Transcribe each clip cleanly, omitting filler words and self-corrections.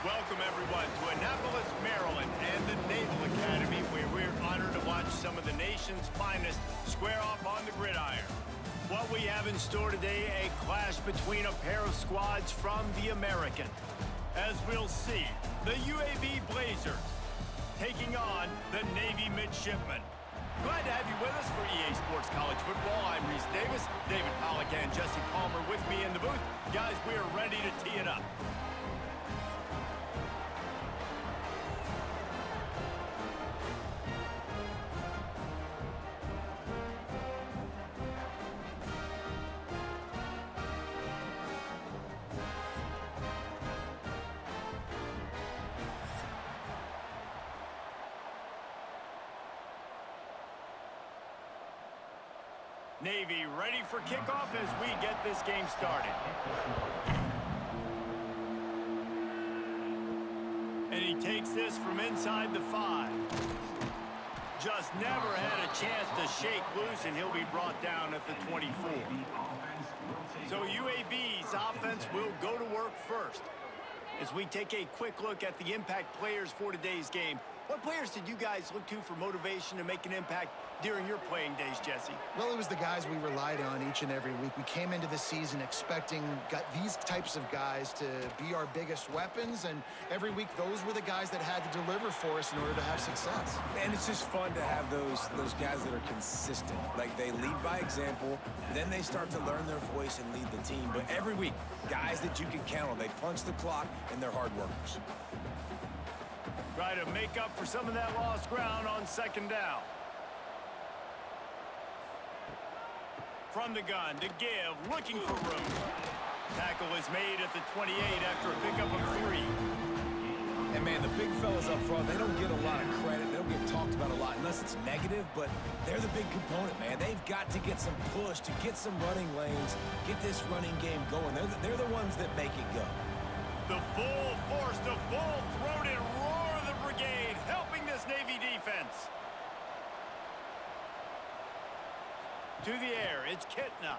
Welcome, everyone, to Annapolis, Maryland, and the Naval Academy, where we're honored to watch some of the nation's finest square off on the gridiron. What we have in store today, a clash between a pair of squads from the American. As we'll see, the UAB Blazers taking on the Navy Midshipmen. Glad to have you with us for EA Sports College Football. I'm Reese Davis, David Pollack, and Jesse Palmer with me in the booth. Guys, we are ready to tee it up. Navy ready for kickoff as we get this game started. And he takes this from inside the 5. Just never had a chance to shake loose, and he'll be brought down at the 24. So UAB's offense will go to work first. As we take a quick look at the impact players for today's game, what players did you guys look to for motivation to make an impact during your playing days, Jesse? Well, it was the guys we relied on each and every week. We came into the season expecting these types of guys to be our biggest weapons, and every week those were the guys that had to deliver for us in order to have success. And it's just fun to have those guys that are consistent. Like, they lead by example, then they start to learn their voice and lead the team. But every week, guys that you can count on, they punch the clock, and they're hard workers. Try to make up for some of that lost ground on second down. From the gun to give, looking for room. Tackle is made at the 28 after a pickup of 3. And, man, the big fellas up front, they don't get a lot of credit. They don't get talked about a lot unless it's negative, but they're the big component, man. They've got to get some push, to get some running lanes, get this running game going. They're the ones that make it go. The full force, the full-throated roar of the brigade, helping this Navy defense. To the air, it's Kitna.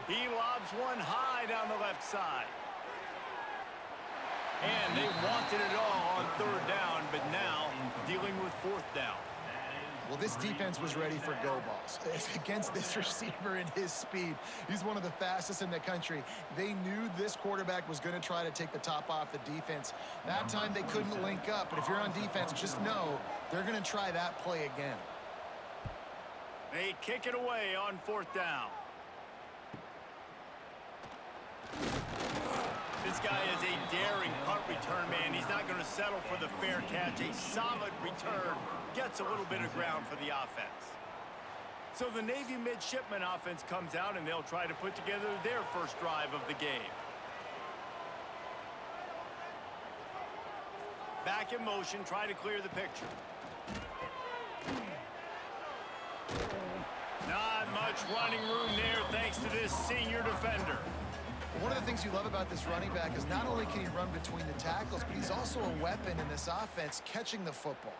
He lobs one high down the left side. And they wanted it all on third down, but now dealing with fourth down. Well, this defense was ready for go balls. Against this receiver and his speed, he's one of the fastest in the country. They knew this quarterback was going to try to take the top off the defense. That time they couldn't link up, but if you're on defense, just know they're going to try that play again. They kick it away on fourth down. This guy is a daring punt return man. He's not going to settle for the fair catch. A solid return gets a little bit of ground for the offense. So the Navy Midshipmen offense comes out, and they'll try to put together their first drive of the game. Back in motion, try to clear the picture. Not much running room there thanks to this senior defender. One of the things you love about this running back is not only can he run between the tackles, but he's also a weapon in this offense catching the football.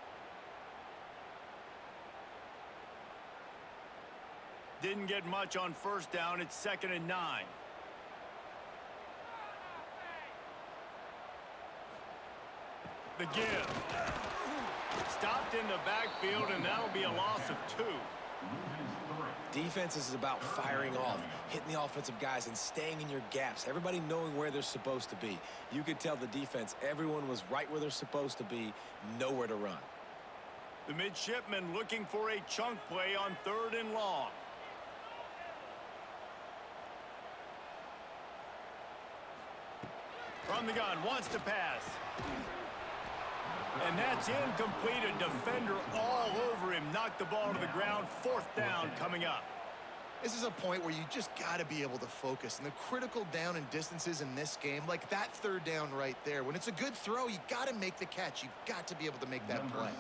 Didn't get much on first down. It's 2nd and 9. The give. Stopped in the backfield, and that'll be a loss of 2. Defense is about firing off, hitting the offensive guys, and staying in your gaps. Everybody knowing where they're supposed to be. You could tell the defense, everyone was right where they're supposed to be, nowhere to run. The Midshipmen looking for a chunk play on 3rd and long. From the gun, wants to pass. And that's incomplete. A defender all over him. Knocked the ball to the ground. 4th down coming up. This is a point where you just got to be able to focus. And the critical down and distances in this game, like that 3rd down right there, when it's a good throw, you got to make the catch. You've got to be able to make that play.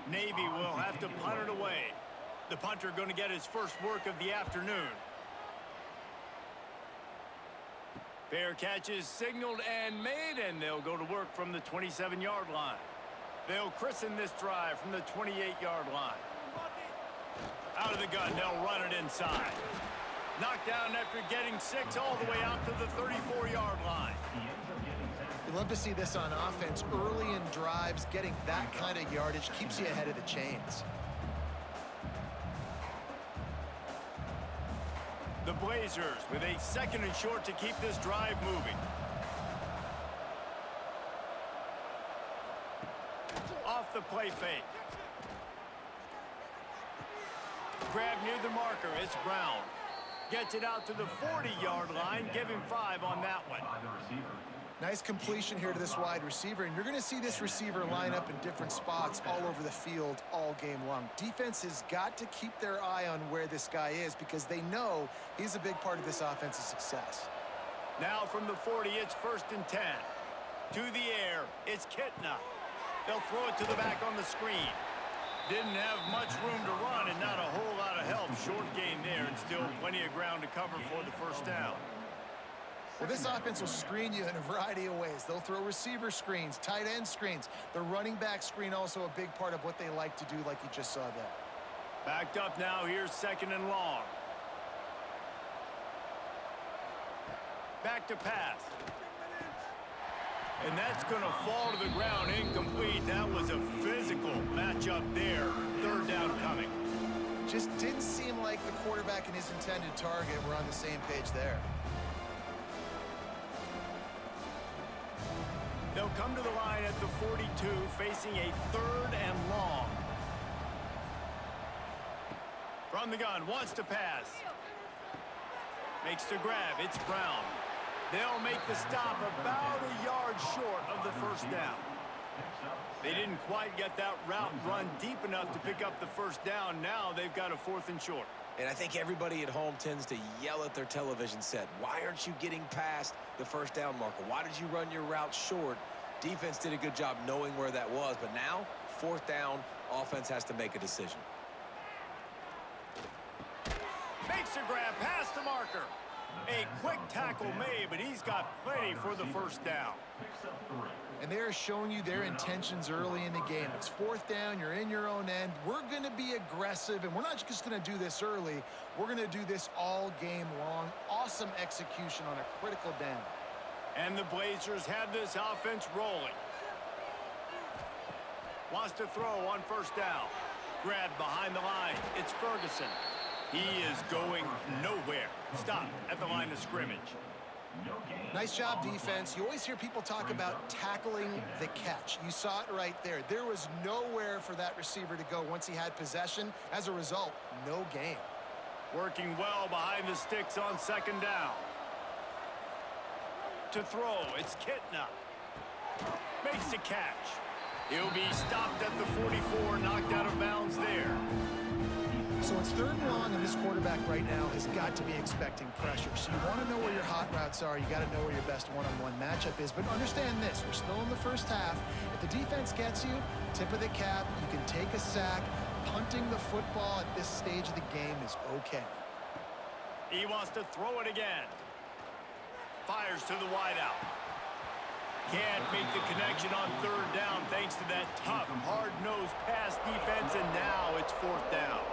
Navy will have to punt it away. The punter going to get his first work of the afternoon. Fair catch is signaled and made, and they'll go to work from the 27-yard line. They'll christen this drive from the 28-yard line. Out of the gun, they'll run it inside. Knocked down after getting 6 all the way out to the 34-yard line. You love to see this on offense. Early in drives, getting that kind of yardage keeps you ahead of the chains. The Blazers with a 2nd and short to keep this drive moving. Off the play fake. Grab near the marker. It's Brown. Gets it out to the 40-yard line. Give him 5 on that one. Nice completion here to this wide receiver, and you're going to see this receiver line up in different spots all over the field all game long. Defense has got to keep their eye on where this guy is because they know he's a big part of this offense's success. Now from the 40, it's 1st and 10. To the air, it's Kitna. They'll throw it to the back on the screen. Didn't have much room to run and not a whole lot of help. Short gain there and still plenty of ground to cover for the 1st down. Well, this offense will screen you in a variety of ways. They'll throw receiver screens, tight end screens. The running back screen also a big part of what they like to do, like you just saw there. Backed up now. Here's 2nd and long. Back to pass. And that's going to fall to the ground, incomplete. That was a physical matchup there. 3rd down coming. Just didn't seem like the quarterback and his intended target were on the same page there. They'll come to the line at the 42, facing a 3rd and long. From the gun, wants to pass. Makes the grab. It's Brown. They'll make the stop about a yard short of the 1st down. They didn't quite get that route run deep enough to pick up the 1st down. Now they've got a 4th and short. And I think everybody at home tends to yell at their television set. Why aren't you getting past the 1st down marker? Why did you run your route short? Defense did a good job knowing where that was. But now, 4th down, offense has to make a decision. Makes a grab past the marker. A quick tackle made, but he's got plenty for the 1st down. And they're showing you their intentions early in the game. It's 4th down. You're in your own end. We're going to be aggressive, and we're not just going to do this early. We're going to do this all game long. Awesome execution on a critical down. And the Blazers have this offense rolling. Wants to throw on 1st down. Grab behind the line. It's Ferguson. He is going nowhere. Stop at the line of scrimmage. Nice job, defense. You always hear people talk about tackling the catch. You saw it right there. There was nowhere for that receiver to go once he had possession. As a result, no gain. Working well behind the sticks on 2nd down. To throw, it's Kitna. Makes the catch. He'll be stopped at the 44, knocked out of bounds there. So it's 3rd and long, and this quarterback right now has got to be expecting pressure. So you want to know where your hot routes are. You got to know where your best one-on-one matchup is. But understand this, we're still in the 1st half. If the defense gets you, tip of the cap, you can take a sack. Punting the football at this stage of the game is okay. He wants to throw it again. Fires to the wideout. Can't make the connection on 3rd down thanks to that tough, hard-nosed pass defense, and now it's 4th down.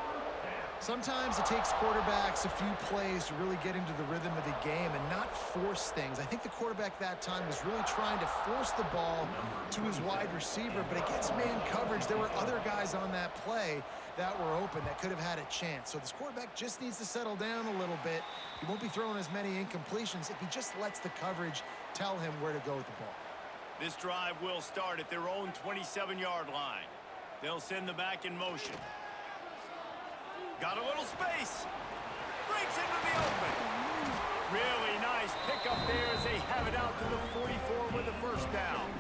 Sometimes it takes quarterbacks a few plays to really get into the rhythm of the game and not force things. I think the quarterback that time was really trying to force the ball to his wide receiver, but against man coverage, there were other guys on that play that were open that could have had a chance. So this quarterback just needs to settle down a little bit. He won't be throwing as many incompletions if he just lets the coverage tell him where to go with the ball. This drive will start at their own 27-yard line. They'll send the back in motion. Got a little space. Breaks into the open. Really nice pickup there as they have it out to the 44 with the 1st down.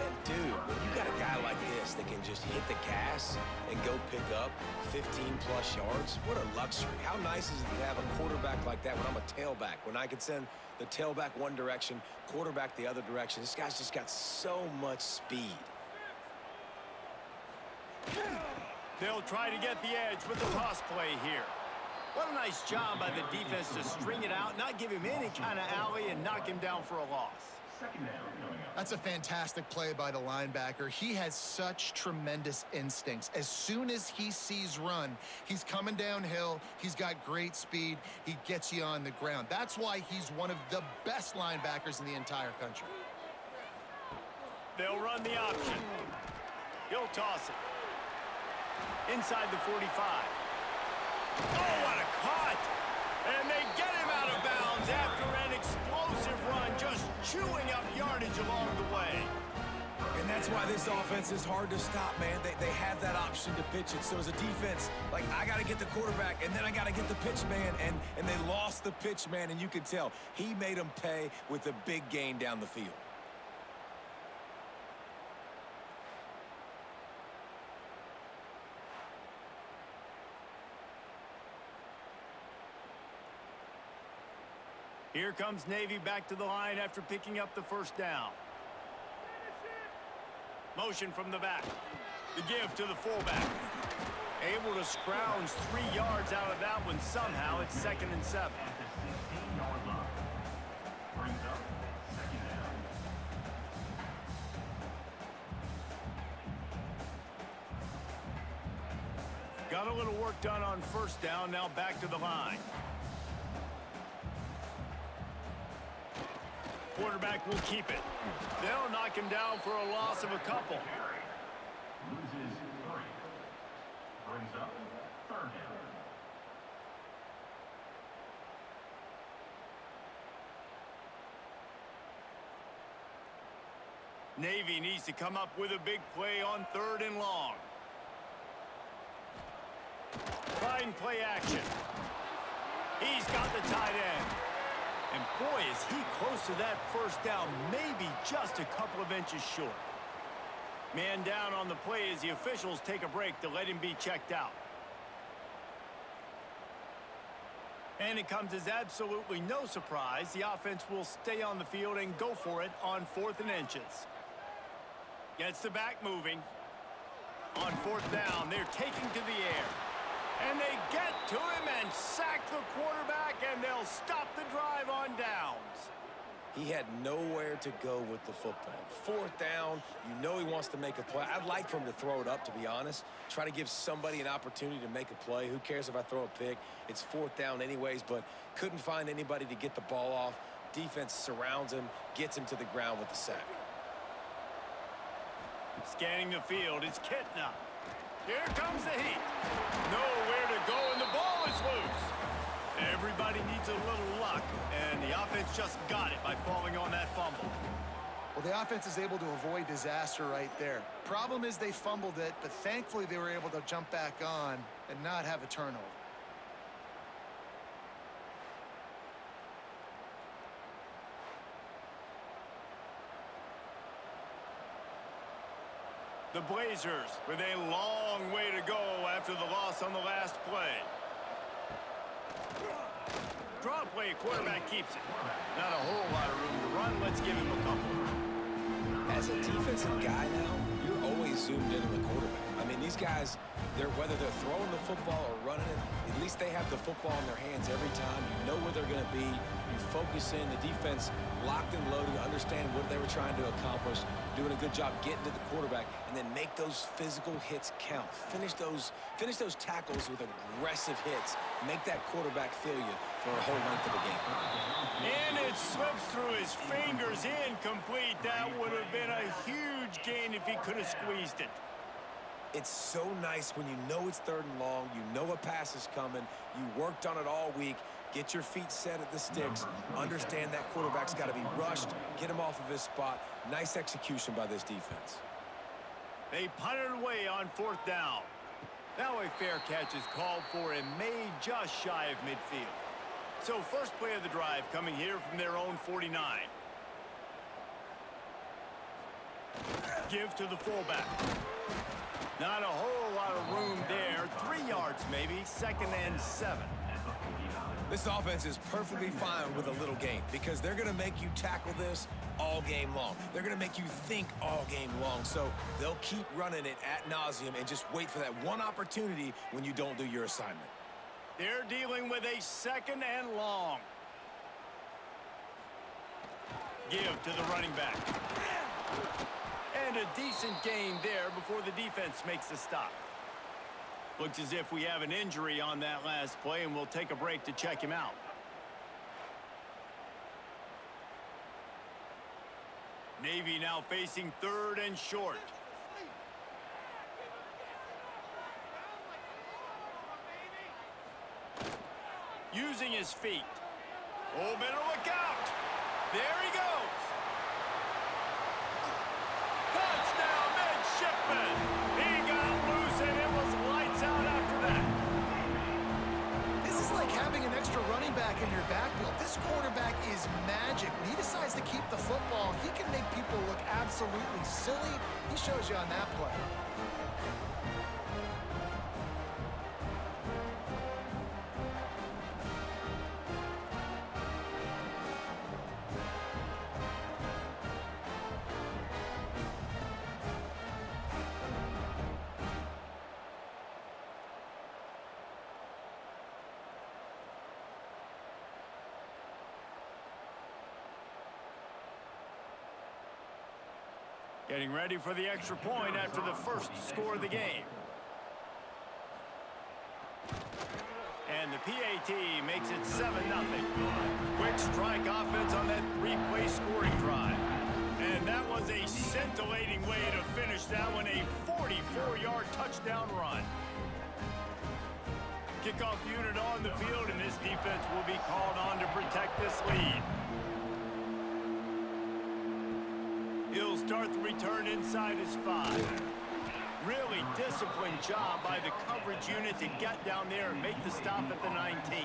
And dude, when you got a guy like this that can just hit the gas and go pick up 15-plus yards, what a luxury. How nice is it to have a quarterback like that when I'm a tailback, when I can send the tailback one direction, quarterback the other direction. This guy's just got so much speed. They'll try to get the edge with the toss play here. What a nice job by the defense to string it out, not give him any kind of alley, and knock him down for a loss. That's a fantastic play by the linebacker. He has such tremendous instincts. As soon as he sees run, he's coming downhill. He's got great speed. He gets you on the ground. That's why he's one of the best linebackers in the entire country. They'll run the option. He'll toss it. Inside the 45. Oh, what a cut! And they get him out of bounds after an explosive run, just chewing up yardage along the way. And that's why this offense is hard to stop, man. They have that option to pitch it. So as a defense, like, I got to get the quarterback, and then I got to get the pitch man, and they lost the pitch man, and you could tell he made them pay with a big gain down the field. Here comes Navy back to the line after picking up the first down. Motion from the back. The give to the fullback. Able to scrounge 3 yards out of that one somehow. It's 2nd and 7. Got a little work done on first down. Now back to the line. Quarterback will keep it. They'll knock him down for a loss of a couple. Loses 3. Brings up 3rd down. Navy needs to come up with a big play on 3rd and long. Trying play action. He's got the tight end. And boy, is he close to that first down, maybe just a couple of inches short. Man down on the play as the officials take a break to let him be checked out. And it comes as absolutely no surprise. The offense will stay on the field and go for it on 4th and inches. Gets the back moving. On 4th down, they're taking to the air. And they get to him and sack the quarterback, and they'll stop the drive on downs. He had nowhere to go with the football. 4th down, you know he wants to make a play. I'd like for him to throw it up, to be honest. Try to give somebody an opportunity to make a play. Who cares if I throw a pick? It's 4th down anyways, but couldn't find anybody to get the ball off. Defense surrounds him, gets him to the ground with the sack. Scanning the field, it's Kitna. Here comes the heat. Nowhere to go, and the ball is loose. Everybody needs a little luck, and the offense just got it by falling on that fumble. Well, the offense is able to avoid disaster right there. Problem is they fumbled it, but thankfully they were able to jump back on and not have a turnover. The Blazers with a long way to go after the loss on the last play. Draw play, quarterback keeps it. Not a whole lot of room to run. Let's give him a couple. As a defensive guy now, you're always zoomed in on the quarterback. I mean, these guys, whether they're throwing the football or running it, at least they have the football in their hands every time. You know where they're going to be. You focus in. The defense locked and loaded, understand what they were trying to accomplish, doing a good job getting to the quarterback, and then make those physical hits count. Finish those tackles with aggressive hits. Make that quarterback feel you for a whole length of the game. And it slips through his fingers, incomplete. That would have been a huge gain if he could have squeezed it. It's so nice when you know it's 3rd and long, you know a pass is coming, you worked on it all week, get your feet set at the sticks, understand that quarterback's got to be rushed, get him off of his spot. Nice execution by this defense. They punted away on 4th down. Now a fair catch is called for and made just shy of midfield. So first play of the drive coming here from their own 49. Give to the fullback. Not a whole lot of room there. 3 yards maybe, 2nd and 7. This offense is perfectly fine with a little game because they're going to make you tackle this all game long. They're going to make you think all game long. So they'll keep running it ad nauseum and just wait for that one opportunity when you don't do your assignment. They're dealing with a 2nd and long. Give to the running back. And a decent gain there before the defense makes the stop. Looks as if we have an injury on that last play, and we'll take a break to check him out. Navy now facing 3rd and short. Using his feet. Oh, better look out. There he goes. Touchdown, Midshipmen. He got loose, and it was lights out after that. This is like having an extra running back in your backfield. This quarterback is magic. When he decides to keep the football, he can make people look absolutely silly. He shows you on that play. Getting ready for the extra point after the first score of the game. And the PAT makes it 7-0. Quick strike offense on that 3-play scoring drive. And that was a scintillating way to finish that one, a 44-yard touchdown run. Kickoff unit on the field, and this defense will be called on to protect this lead. He'll start the return inside his 5. Really disciplined job by the coverage unit to get down there and make the stop at the 19.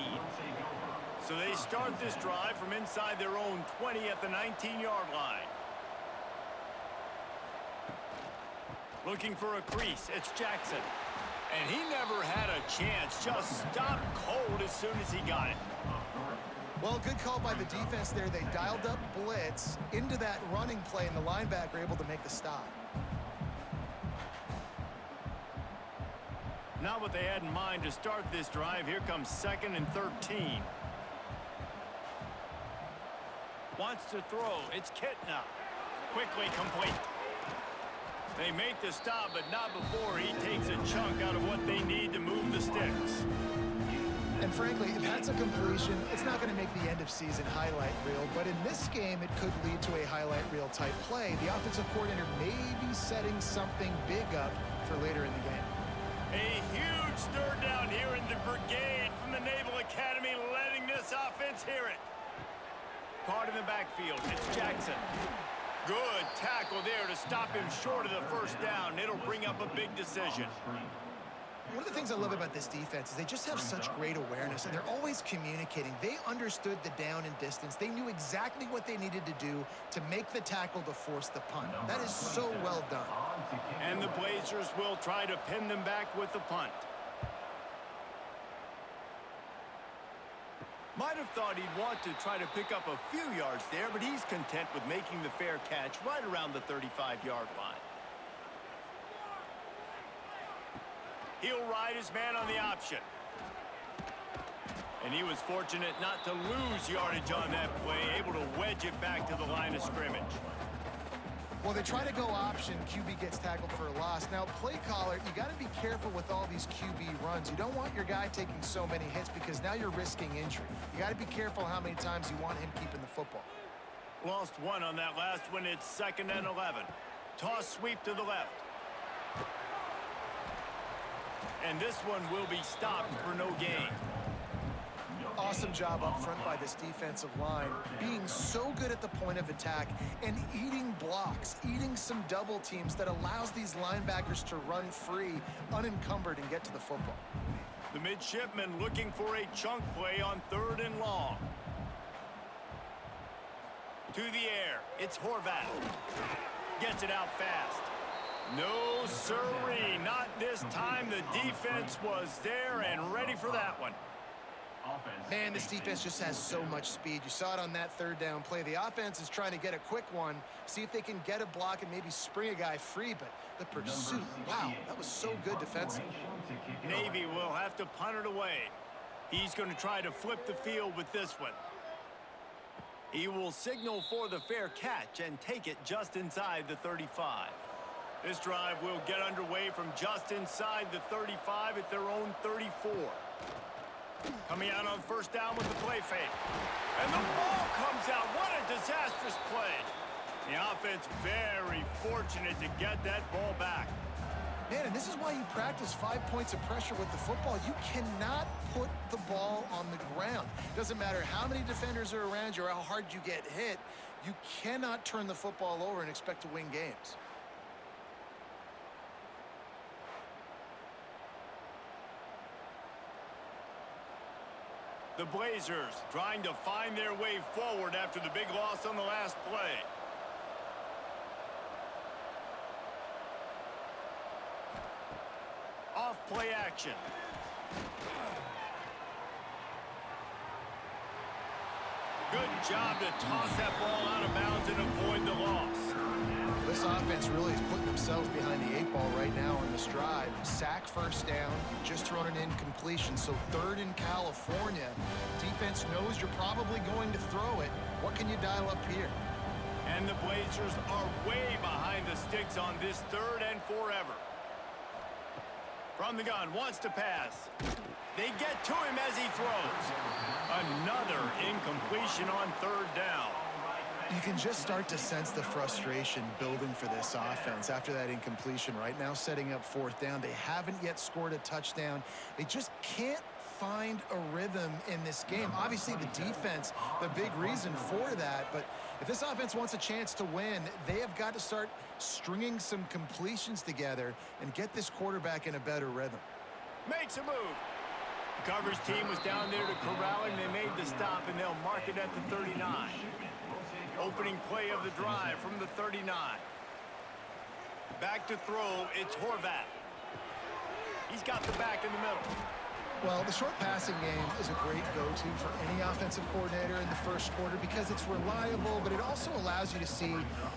So they start this drive from inside their own 20 at the 19-yard line. Looking for a crease, it's Jackson. And he never had a chance, just stopped cold as soon as he got it. Well, good call by the defense there. They dialed up blitz into that running play, and the linebacker able to make the stop. Not what they had in mind to start this drive. Here comes 2nd and 13. Wants to throw. It's Kitna. Quickly complete. They make the stop, but not before he takes a chunk out of what they need to move the sticks. And frankly, if that's a completion, it's not going to make the end of season highlight reel. But in this game, it could lead to a highlight reel type play. The offensive coordinator may be setting something big up for later in the game. A huge stir down here in the brigade from the Naval Academy, letting this offense hear it. Caught in the backfield, it's Jackson. Good tackle there to stop him short of the first down. It'll bring up a big decision. One of the things I love about this defense is they just have such great awareness, and they're always communicating. They understood the down and distance. They knew exactly what they needed to do to make the tackle to force the punt. That is so well done. And the Blazers will try to pin them back with the punt. Might have thought he'd want to try to pick up a few yards there, but he's content with making the fair catch right around the 35-yard line. He'll ride his man on the option. And he was fortunate not to lose yardage on that play, able to wedge it back to the line of scrimmage. Well, they try to go option. QB gets tackled for a loss. Now, play caller, you got to be careful with all these QB runs. You don't want your guy taking so many hits because now you're risking injury. You got to be careful how many times you want him keeping the football. Lost one on that last one. It's 2nd and 11. Toss sweep to the left. And this one will be stopped for no gain. Awesome job up front by this defensive line, being so good at the point of attack and eating blocks, eating some double teams that allows these linebackers to run free, unencumbered, and get to the football. The Midshipmen looking for a chunk play on 3rd and long. To the air, it's Horvat. Gets it out fast. No sirree, not this time. The defense was there and ready for that one. Man, this defense just has so much speed. You saw it on that 3rd down play. The offense is trying to get a quick one, see if they can get a block and maybe spring a guy free, but the pursuit, wow, that was so good defensively. Navy will have to punt it away. He's going to try to flip the field with this one. He will signal for the fair catch and take it just inside the 35. This drive will get underway from just inside the 35 at their own 34. Coming out on 1st down with the play fake. And the ball comes out. What a disastrous play. The offense very fortunate to get that ball back. Man, and this is why you practice 5 points of pressure with the football. You cannot put the ball on the ground. Doesn't matter how many defenders are around you or how hard you get hit. You cannot turn the football over and expect to win games. The Blazers trying to find their way forward after the big loss on the last play. Off play action. Good job to toss that ball out of bounds and avoid the loss. This offense really is putting themselves behind the 8 ball right now on this drive. Sack first down, just thrown an incompletion, so 3rd in California. Defense knows you're probably going to throw it. What can you dial up here? And the Blazers are way behind the sticks on this 3rd and forever. From the gun, wants to pass. They get to him as he throws. Another incompletion on 3rd down. You can just start to sense the frustration building for this offense after that incompletion. Right now, setting up 4th down. They haven't yet scored a touchdown. They just can't find a rhythm in this game. Obviously, the defense, the big reason for that. But if this offense wants a chance to win, they have got to start stringing some completions together and get this quarterback in a better rhythm. Makes a move. The coverage team was down there to corral him. They made the stop, and they'll mark it at the 39. Opening play of the drive from the 39. Back to throw, it's Horvath. He's got the back in the middle. Well, the short passing game is a great go-to for any offensive coordinator in the first quarter because it's reliable, but it also allows you to see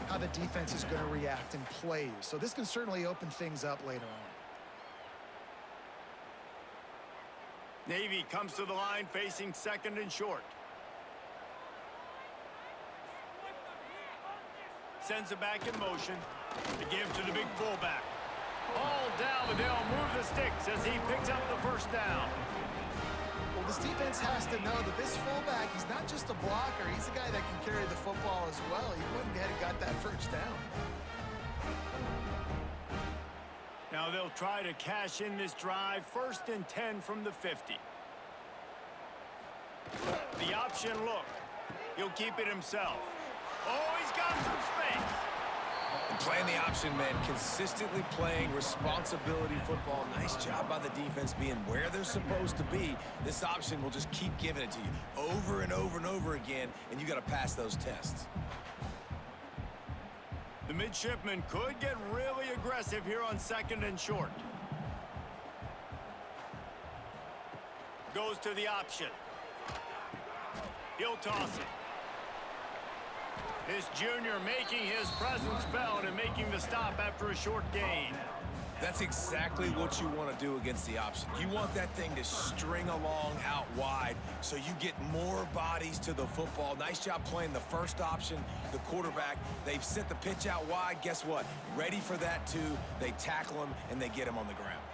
how the defense is going to react in plays. So this can certainly open things up later on. Navy comes to the line facing 2nd and short. Sends it back in motion to give to the big fullback. All down, but they'll move the sticks as he picks up the 1st down. Well, this defense has to know that this fullback, he's not just a blocker. He's a guy that can carry the football as well. He went ahead and got that 1st down. Now they'll try to cash in this drive. 1st and 10 from the 50. The option look. He'll keep it himself. Oh, he's got some space. And playing the option, man, consistently playing responsibility football. Nice job by the defense being where they're supposed to be. This option will just keep giving it to you over and over and over again, and you got to pass those tests. The Midshipmen could get really aggressive here on 2nd and short. Goes to the option. He'll toss it. This junior making his presence felt and making the stop after a short gain. That's exactly what you want to do against the option. You want that thing to string along out wide so you get more bodies to the football. Nice job playing the 1st option, the quarterback. They've sent the pitch out wide. Guess what? Ready for that too. They tackle him and they get him on the ground.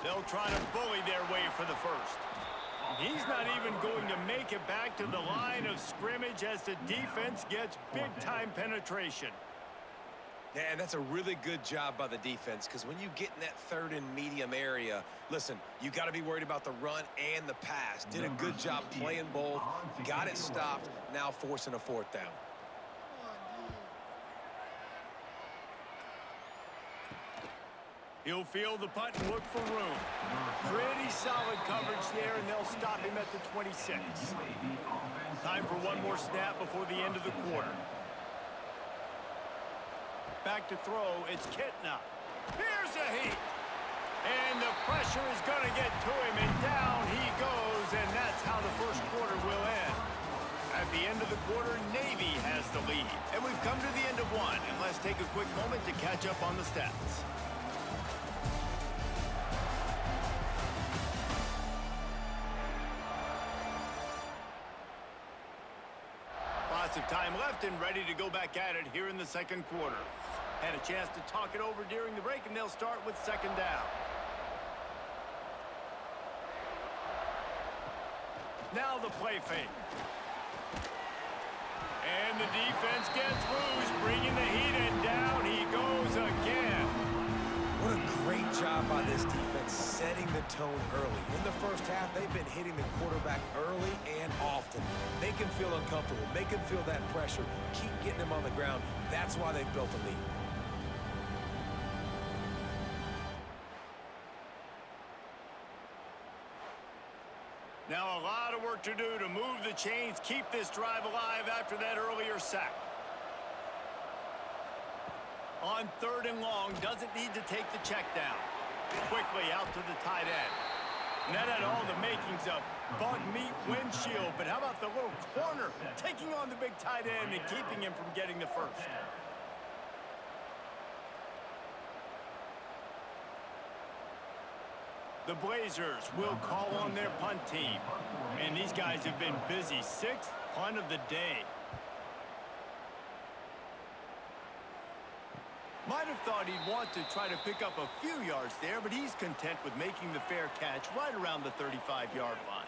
They'll try to bully their way for the 1st. He's not even going to make it back to the line of scrimmage as the defense gets big-time penetration. Yeah, and that's a really good job by the defense because when you get in that 3rd and medium area, listen, you got to be worried about the run and the pass. Did a good job playing both, got it stopped, now forcing a 4th down. He'll field the punt and look for room. Pretty solid coverage there, and they'll stop him at the 26. Time for one more snap before the end of the quarter. Back to throw, it's Kitna. Here's a heat. And the pressure is going to get to him, and down he goes, and that's how the 1st quarter will end. At the end of the quarter, Navy has the lead. And we've come to the end of one, and let's take a quick moment to catch up on the stats. Lots of time left and ready to go back at it here in the 2nd quarter. Had a chance to talk it over during the break, and they'll start with 2nd down. Now the play fake. And the defense gets loose, bringing the heat, and down he goes again. What a great job by this defense setting the tone early. In the first half, they've been hitting the quarterback early and often. Make him feel uncomfortable. Make him feel that pressure. Keep getting him on the ground. That's why they've built a lead. Now a lot of work to do to move the chains, keep this drive alive after that earlier sack. On 3rd and long, doesn't need to take the check down. Quickly out to the tight end. And that had all the makings of bug meat windshield, but how about the little corner taking on the big tight end and keeping him from getting the first? The Blazers will call on their punt team. And these guys have been busy. 6th punt of the day. Might have thought he'd want to try to pick up a few yards there, but he's content with making the fair catch right around the 35-yard line.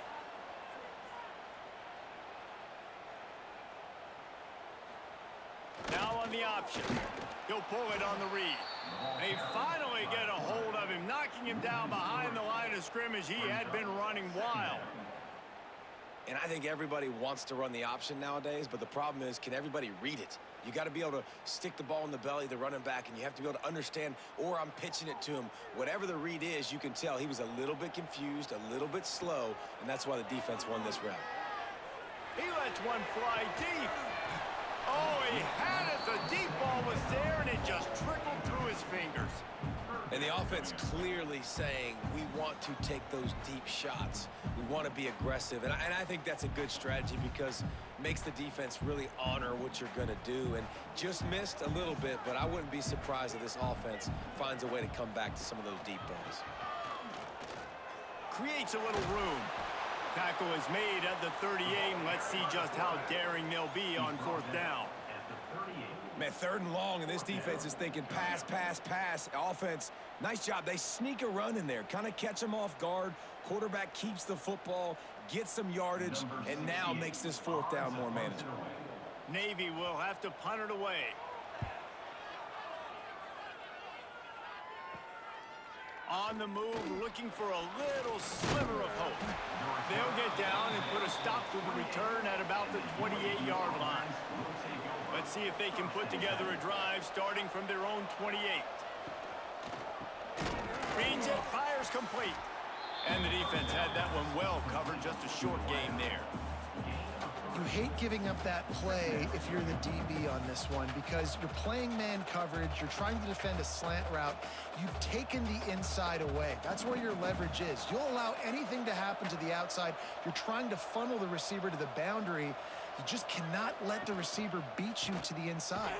Now on the option. He'll pull it on the read. They finally get a hold of him, knocking him down behind the line of scrimmage. He had been running wild. And I think everybody wants to run the option nowadays, but the problem is, can everybody read it? You got to be able to stick the ball in the belly of the running back, and you have to be able to understand, or I'm pitching it to him. Whatever the read is, you can tell he was a little bit confused, a little bit slow, and that's why the defense won this rep. He lets one fly deep. Oh, he had it. The deep ball was there, and it just trickled through his fingers. And the offense clearly saying, we want to take those deep shots. We want to be aggressive. And I think that's a good strategy because it makes the defense really honor what you're going to do. And just missed a little bit, but I wouldn't be surprised if this offense finds a way to come back to some of those deep balls. Creates a little room. Tackle is made at the 38, and let's see just how daring they'll be on 4th down. Man, 3rd and long, and this defense is thinking pass, pass, pass. Offense, nice job. They sneak a run in there, kind of catch them off guard. Quarterback keeps the football, gets some yardage, and now makes this 4th down more manageable. Navy will have to punt it away. On the move, looking for a little sliver of hope. They'll get down and put a stop to the return at about the 28-yard line. Let's see if they can put together a drive starting from their own 28. Reads it, fires complete. And the defense had that one well covered, just a short game there. You hate giving up that play if you're the DB on this one because you're playing man coverage, you're trying to defend a slant route, you've taken the inside away. That's where your leverage is. You'll allow anything to happen to the outside. You're trying to funnel the receiver to the boundary. You just cannot let the receiver beat you to the inside.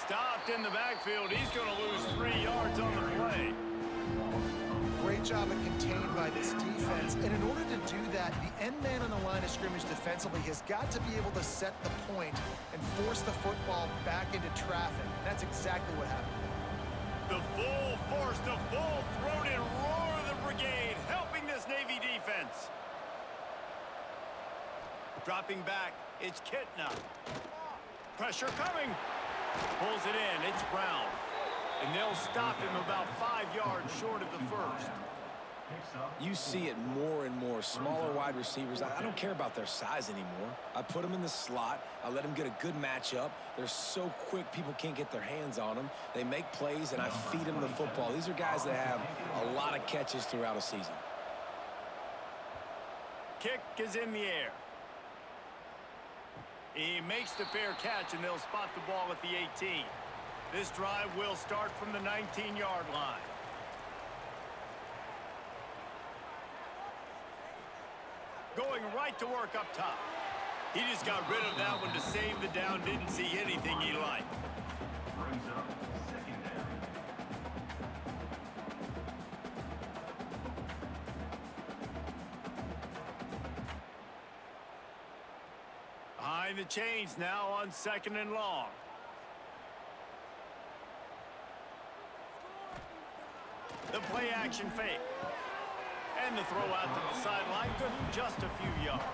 Stopped in the backfield. He's going to lose 3 yards on the play. Great job of contained by this defense. And in order to do that, the end man on the line of scrimmage defensively has got to be able to set the point and force the football back into traffic. That's exactly what happened. The full force, the full-throated roar of the brigade, helping this Navy defense. Dropping back, it's Kitna. Pressure coming. Pulls it in, it's Brown. And they'll stop him about 5 yards short of the first. You see it more and more. Smaller wide receivers, I don't care about their size anymore. I put them in the slot. I let them get a good matchup. They're so quick, people can't get their hands on them. They make plays, and I feed them the football. These are guys that have a lot of catches throughout a season. Kick is in the air. He makes the fair catch, and they'll spot the ball at the 18. This drive will start from the 19-yard line. Going right to work up top. He just got rid of that one to save the down. Didn't see anything he liked. Brings up 2nd down. Behind the chains now on 2nd and long. The play action fake. And the throw out to the sideline, good for just a few yards.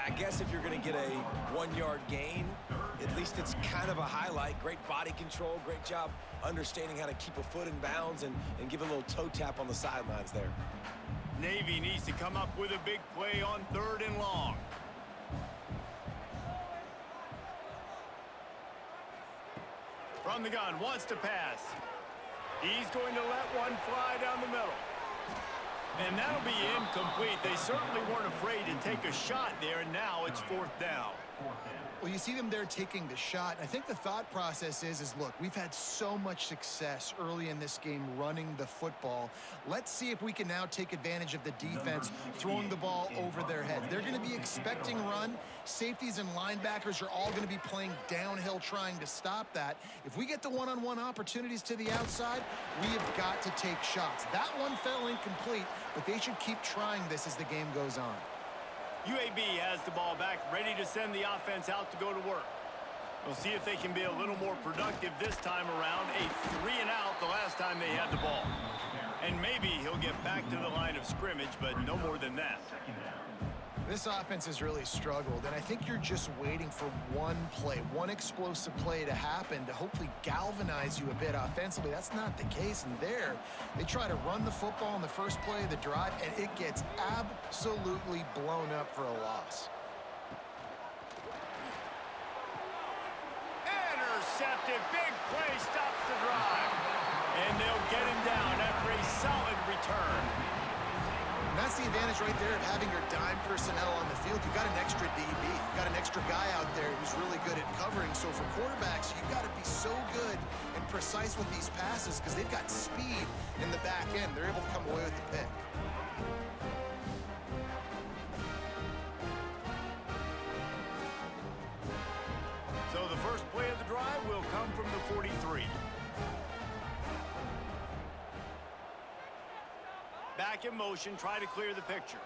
I guess if you're going to get a 1-yard gain, at least it's kind of a highlight. Great body control, great job understanding how to keep a foot in bounds and give a little toe tap on the sidelines there. Navy needs to come up with a big play on 3rd and long. From the gun, wants to pass. He's going to let one fly down the middle. And that'll be incomplete. They certainly weren't afraid to take a shot there, and now it's 4th down. Well, you see them there taking the shot. And I think the thought process is, look, we've had so much success early in this game running the football. Let's see if we can now take advantage of the defense throwing the ball over their heads. They're going to be expecting run. Safeties and linebackers are all going to be playing downhill trying to stop that. If we get the one-on-one opportunities to the outside, we have got to take shots. That one fell incomplete, but they should keep trying this as the game goes on. UAB has the ball back, ready to send the offense out to go to work. We'll see if they can be a little more productive this time around. A 3-and-out the last time they had the ball. And maybe he'll get back to the line of scrimmage, but no more than that. This offense has really struggled, and I think you're just waiting for one play, one explosive play to happen to hopefully galvanize you a bit offensively. That's not the case, and there, they try to run the football in the first play of the drive, and it gets absolutely blown up for a loss. Intercepted, big play, stops the drive. And they'll get him down after a solid return. And that's the advantage right there of having your dime personnel on the field. You've got an extra DB. You've got an extra guy out there who's really good at covering. So for quarterbacks, you've got to be so good and precise with these passes because they've got speed in the back end. They're able to come away with the pick. So the first play of the drive will come from the 43. Back in motion, try to clear the picture.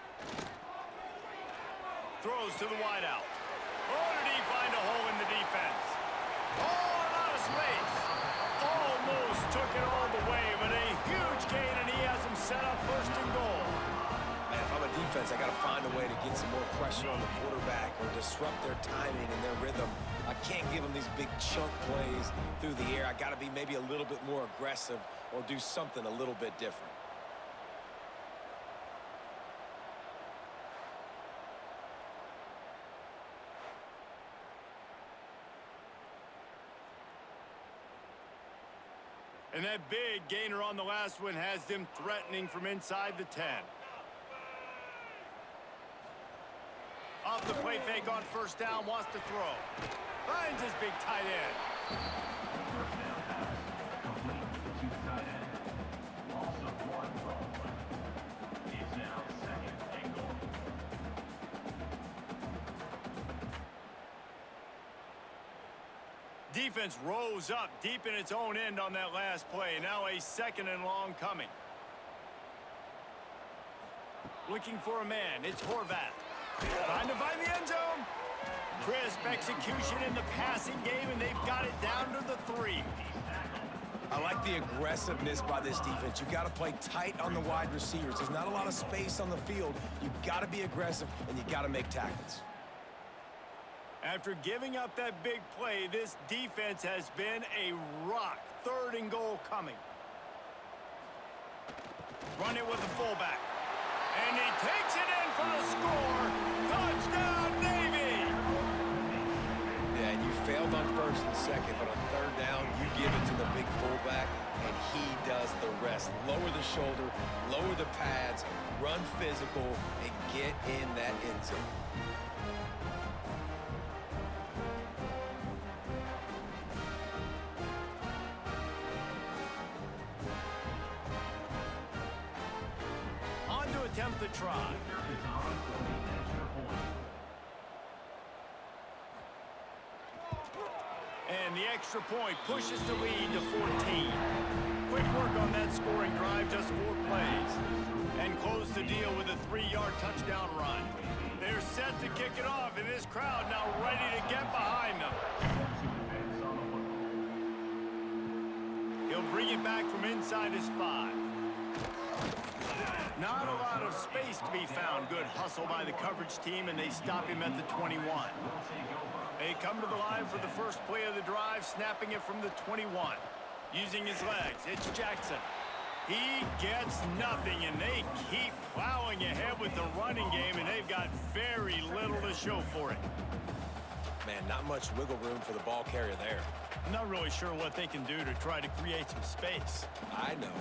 Throws to the wideout. Oh, did he find a hole in the defense? Oh, a lot of space. Almost took it all the way, but a huge gain, and he has him set up 1st and goal. Man, if I'm a defense, I got to find a way to get some more pressure on the quarterback or disrupt their timing and their rhythm. I can't give them these big chunk plays through the air. I got to be maybe a little bit more aggressive or do something a little bit different. And that big gainer on the last one has them threatening from inside the 10. Off the play fake on 1st down, wants to throw. Finds his big tight end. First down pass, complete to tight end. Loss of 1 from play. It's now 2nd and goal. Defense rose up deep in its own end on that last play. Now a 2nd and long coming. Looking for a man. It's Horvath. Trying to find the end zone. Crisp execution in the passing game, and they've got it down to the 3. I like the aggressiveness by this defense. You've got to play tight on the wide receivers. There's not a lot of space on the field. You've got to be aggressive, and you've got to make tackles. After giving up that big play, this defense has been a rock. 3rd and goal coming. Run it with the fullback. And he takes it in for the score. Touchdown, Navy! Yeah, and you failed on 1st and 2nd, but on 3rd down, you give it to the big fullback, and he does the rest. Lower the shoulder, lower the pads, run physical, and get in that end zone. Attempt the try. Is on for the extra point. And the extra point pushes the lead to 14. Quick work on that scoring drive, just 4 plays. And close the deal with a 3-yard touchdown run. They're set to kick it off, and this crowd now ready to get behind them. He'll bring it back from inside his 5. Not a lot of space to be found. Good hustle by the coverage team, and they stop him at the 21. They come to the line for the first play of the drive, snapping it from the 21. Using his legs, it's Jackson. He gets nothing, and they keep plowing ahead with the running game, and they've got very little to show for it. Man, not much wiggle room for the ball carrier there. I'm not really sure what they can do to try to create some space. I know.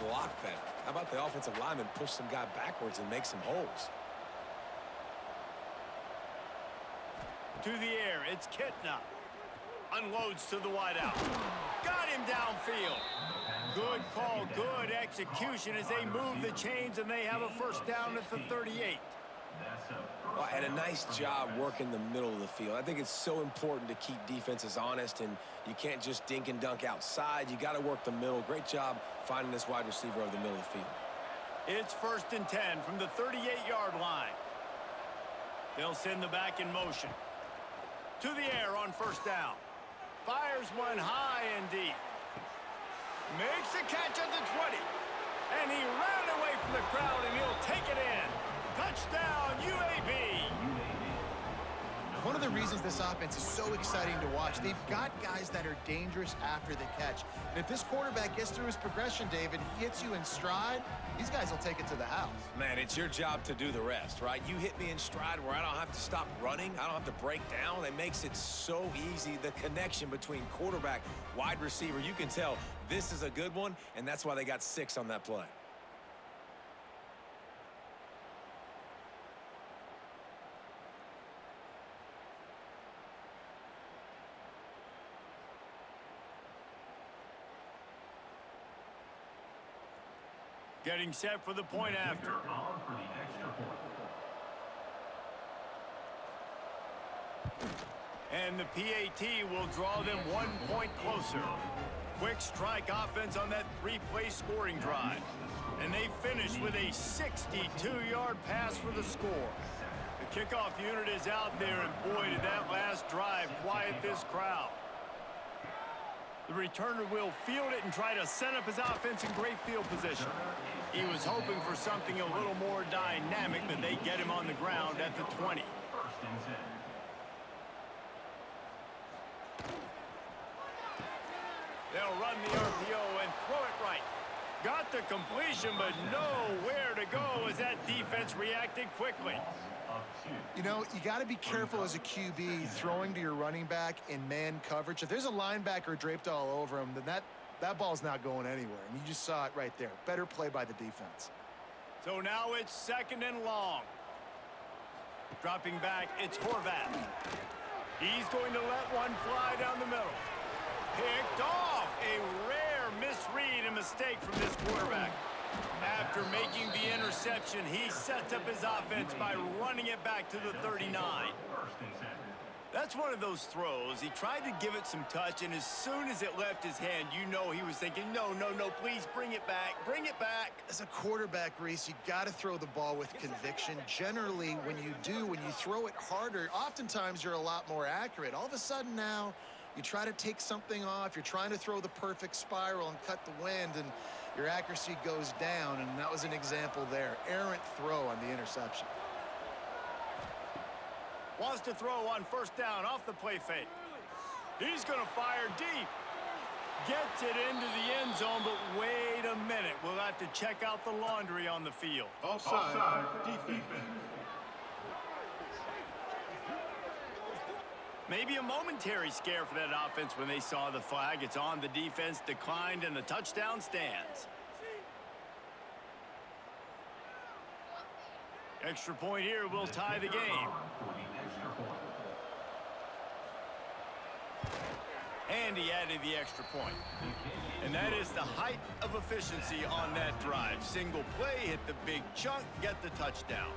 Block better. How about the offensive lineman push some guy backwards and make some holes? To the air, it's Kitna. Unloads to the wideout. Got him downfield. Good call, good execution as they move the chains, and they have a first down at the 38. Well, and a nice job working the middle of the field. I think it's so important to keep defenses honest, and you can't just dink and dunk outside. You got to work the middle. Great job finding this wide receiver over the middle of the field. It's 1st and 10 from the 38-yard line. They'll send the back in motion. To the air on first down. Fires one high and deep. Makes a catch at the 20. And he ran away from the crowd, and he'll take it in. Touchdown, UAB. One of the reasons this offense is so exciting to watch, they've got guys that are dangerous after the catch. And if this quarterback gets through his progression, David, hits you in stride, these guys will take it to the house. Man, it's your job to do the rest, right? You hit me in stride where I don't have to stop running. I don't have to break down. It makes it so easy. The connection between quarterback, wide receiver, you can tell this is a good one, and that's why they got 6 on that play. Getting set for the point after. And the PAT will draw them 1 point closer. Quick strike offense on that 3-play scoring drive. And they finish with a 62-yard pass for the score. The kickoff unit is out there, and boy, did that last drive quiet this crowd. The returner will field it and try to set up his offense in great field position. He was hoping for something a little more dynamic, but they get him on the ground at the 20. They'll run the RPO and throw it right. Got the completion, but nowhere to go as that defense reacted quickly. You know, you got to be careful as a QB throwing to your running back in man coverage. If there's a linebacker draped all over him, then that ball's not going anywhere. And you just saw it right there. Better play by the defense. So now it's 2nd and long. Dropping back, it's Horvath. He's going to let one fly down the middle. Picked off. A rare misread and mistake from this quarterback. After making the interception, he sets up his offense by running it back to the 39. That's one of those throws. He tried to give it some touch, and as soon as it left his hand, you know he was thinking, no, please bring it back, bring it back. As a quarterback, Reese, you got to throw the ball with conviction. Generally, when you throw it harder, oftentimes you're a lot more accurate. All of a sudden now, you try to take something off, you're trying to throw the perfect spiral and cut the wind, and your accuracy goes down, and that was an example there. Errant throw on the interception. Wants to throw on first down off the play fake. He's going to fire deep. Gets it into the end zone, but wait a minute. We'll have to check out the laundry on the field. Offside defense. Maybe a momentary scare for that offense when they saw the flag. It's on the defense, declined, and the touchdown stands. Extra point here will tie the game. And he added the extra point. And that is the height of efficiency on that drive. Single play, hit the big chunk, get the touchdown.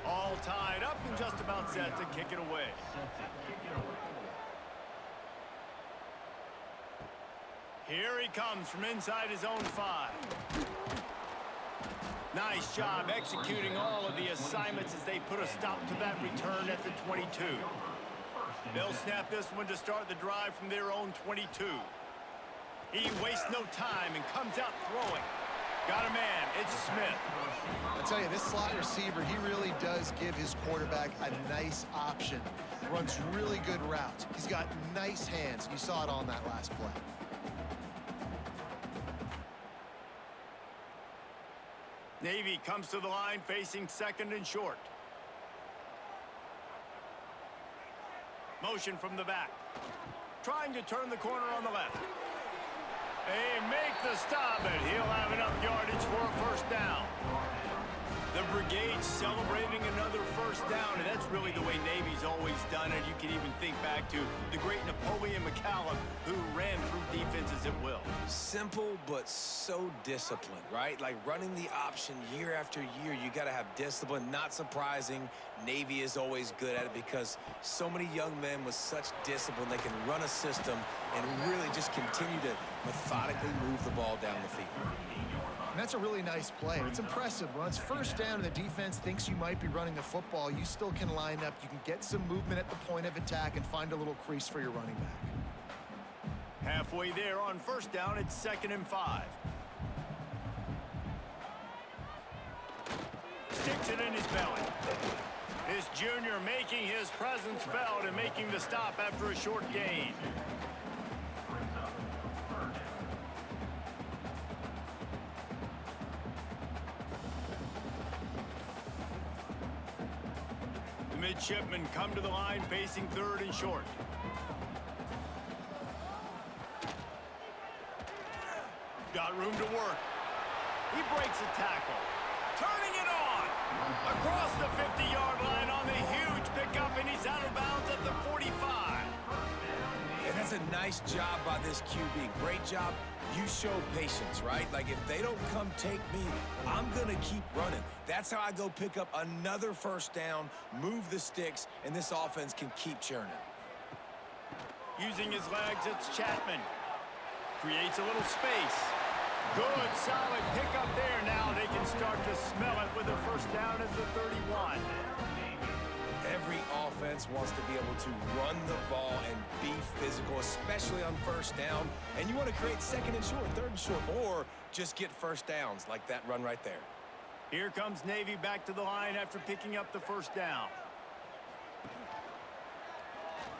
All tied up and just about set to kick it away. Here he comes from inside his own 5. Nice job executing all of the assignments as they put a stop to that return at the 22. They'll snap this one to start the drive from their own 22. He wastes no time and comes out throwing. Got a man. It's Smith. I tell you, this slot receiver, he really does give his quarterback a nice option. Runs really good routes. He's got nice hands. You saw it on that last play. Navy comes to the line facing second and short. Motion from the back. Trying to turn the corner on the left. They make the stop, and he'll have enough yardage for a first down. The brigade celebrating another first down, and that's really the way Navy's always done it. You can even think back to the great Napoleon McCallum, who ran through defenses at will. Simple, but so disciplined, right? Like running the option year after year, you got to have discipline. Not surprising, Navy is always good at it because so many young men with such discipline, they can run a system and really just continue to methodically move the ball down the field. And that's a really nice play. It's impressive. When it's first down and the defense thinks you might be running the football, you still can line up. You can get some movement at the point of attack and find a little crease for your running back. Halfway there on first down, it's 2nd and 5. Sticks it in his belly. This junior making his presence felt and making the stop after a short gain. The Midshipmen come to the line facing 3rd and short. Got room to work. He breaks a tackle. Turning it on. Across the 50-yard line on the huge pickup, and he's out of bounds at the 45. And that's a nice job by this QB. Great job. You show patience, right? Like, if they don't come take me, I'm going to keep running. That's how I go pick up another first down, move the sticks, and this offense can keep churning. Using his legs, it's Chapman. Creates a little space. Good, solid pickup there. Now they can start to smell it with a first down at the 31. Every offense wants to be able to run the ball and be physical, especially on first down. And you want to create 2nd and short, 3rd and short, or just get first downs like that run right there. Here comes Navy back to the line after picking up the first down.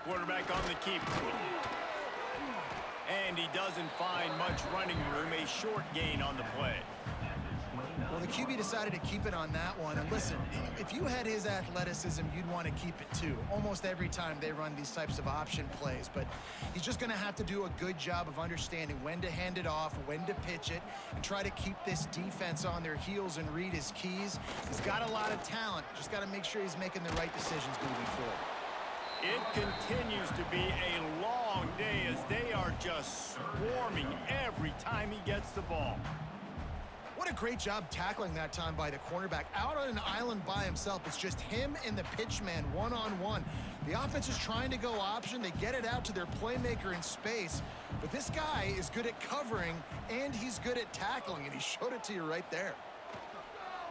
Quarterback on the keep. And he doesn't find much running room. A short gain on the play. Well, the QB decided to keep it on that one. And listen, if you had his athleticism, you'd want to keep it too. Almost every time they run these types of option plays. But he's just going to have to do a good job of understanding when to hand it off, when to pitch it, and try to keep this defense on their heels and read his keys. He's got a lot of talent. Just got to make sure he's making the right decisions moving forward. It continues to be a long day as they are just swarming every time he gets the ball. What a great job tackling that time by the cornerback. Out on an island by himself. It's just him and the pitchman one-on-one. The offense is trying to go option. They get it out to their playmaker in space. But this guy is good at covering, and he's good at tackling, and he showed it to you right there.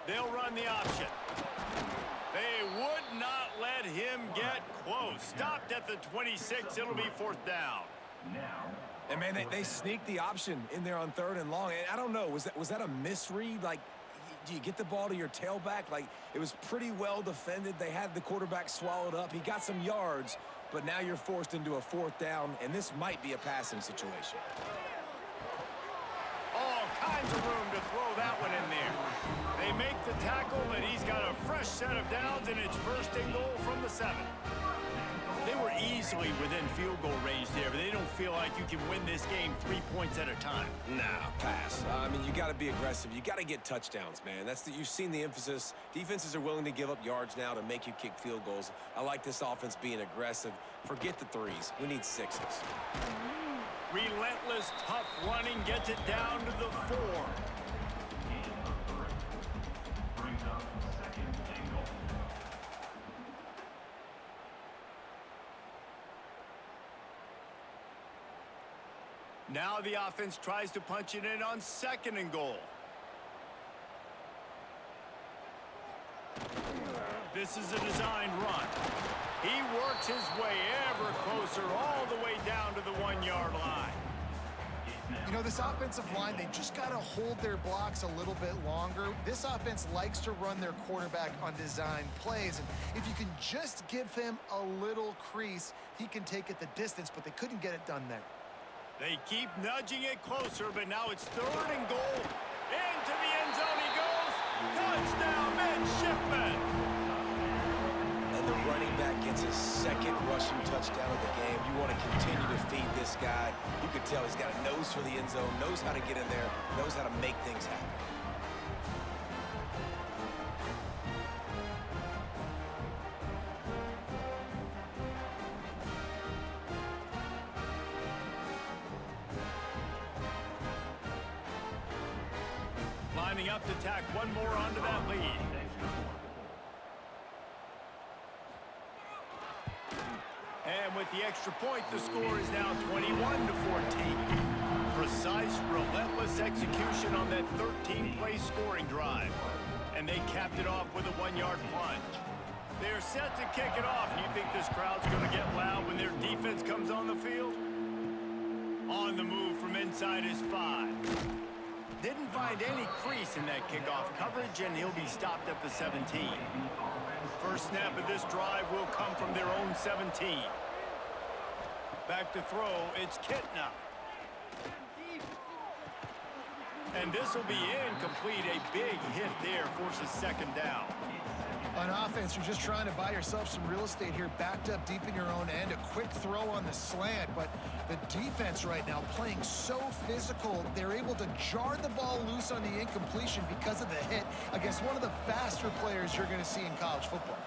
They'll run the option. They would not let him get close. Stopped at the 26. It'll be 4th down. And, man, they sneaked the option in there on 3rd and long. And I don't know, was that a misread? Like, do you get the ball to your tailback? Like, it was pretty well defended. They had the quarterback swallowed up. He got some yards, but now you're forced into a 4th down, and this might be a passing situation. All kinds of room to throw that one in there. They make the tackle, but he's got a fresh set of downs, and it's 1st and goal from the 7. They were easily within field goal range there, but they don't feel like you can win this game 3 points at a time. Nah, pass. I mean, you got to be aggressive. You got to get touchdowns, man. You've seen the emphasis. Defenses are willing to give up yards now to make you kick field goals. I like this offense being aggressive. Forget the 3s. We need 6s. Relentless, tough running gets it down to the 4. Now the offense tries to punch it in on 2nd and goal. This is a designed run. He works his way ever closer all the way down to the 1-yard line. You know, this offensive line, they just got to hold their blocks a little bit longer. This offense likes to run their quarterback on design plays, and if you can just give him a little crease, he can take it the distance, but they couldn't get it done there. They keep nudging it closer, but now it's 3rd and goal. Into the end zone he goes. Touchdown, Midshipmen. And the running back gets his 2nd rushing touchdown of the game. You want to continue to feed this guy. You can tell he's got a nose for the end zone, knows how to get in there, knows how to make things happen. Lining up to tack one more onto that lead. And with the extra point, the score is now 21-14. Precise, relentless execution on that 13-play scoring drive. And they capped it off with a 1-yard plunge. They're set to kick it off. And you think this crowd's going to get loud when their defense comes on the field? On the move from inside his 5. Didn't find any crease in that kickoff coverage, and he'll be stopped at the 17. First snap of this drive will come from their own 17. Back to throw, it's Kitna. And this will be incomplete. A big hit there forces 2nd down. On offense, you're just trying to buy yourself some real estate here, backed up deep in your own end, a quick throw on the slant, but the defense right now playing so physical, they're able to jar the ball loose on the incompletion because of the hit against one of the faster players you're going to see in college football.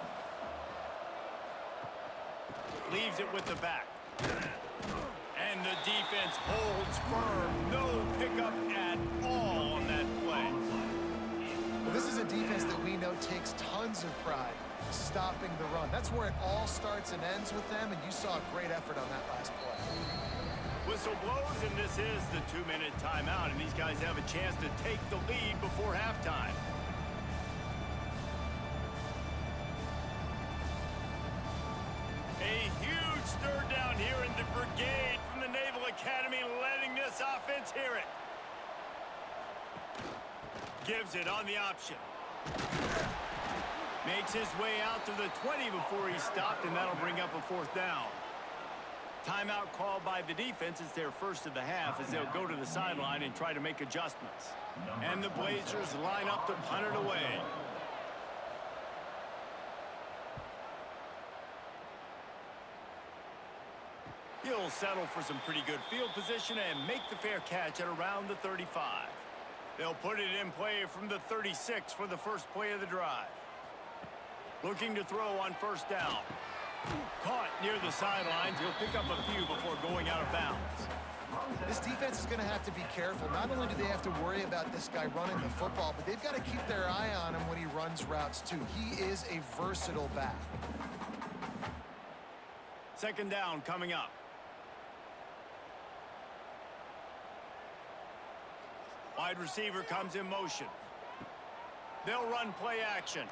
Leaves it with the back. And the defense holds firm. No pickup at all on that play. Well, this is a defense that we know takes tons of pride stopping the run. That's where it all starts and ends with them, and you saw a great effort on that last play. Whistle blows, and this is the 2-minute timeout, and these guys have a chance to take the lead before halftime. A huge stir down here in the brigade from the Naval Academy, letting this offense hear it. Gives it on the option. Makes his way out to the 20 before he stopped, and that'll bring up a 4th down. Timeout called by the defense. It's their first of the half as they'll go to the sideline and try to make adjustments. And the Blazers line up to punt it away. He'll settle for some pretty good field position and make the fair catch at around the 35. They'll put it in play from the 36 for the first play of the drive. Looking to throw on 1st down. Caught near the sidelines. He'll pick up a few before going out of bounds. This defense is going to have to be careful. Not only do they have to worry about this guy running the football, but they've got to keep their eye on him when he runs routes too. He is a versatile back. 2nd down coming up. Wide receiver comes in motion. They'll run play action.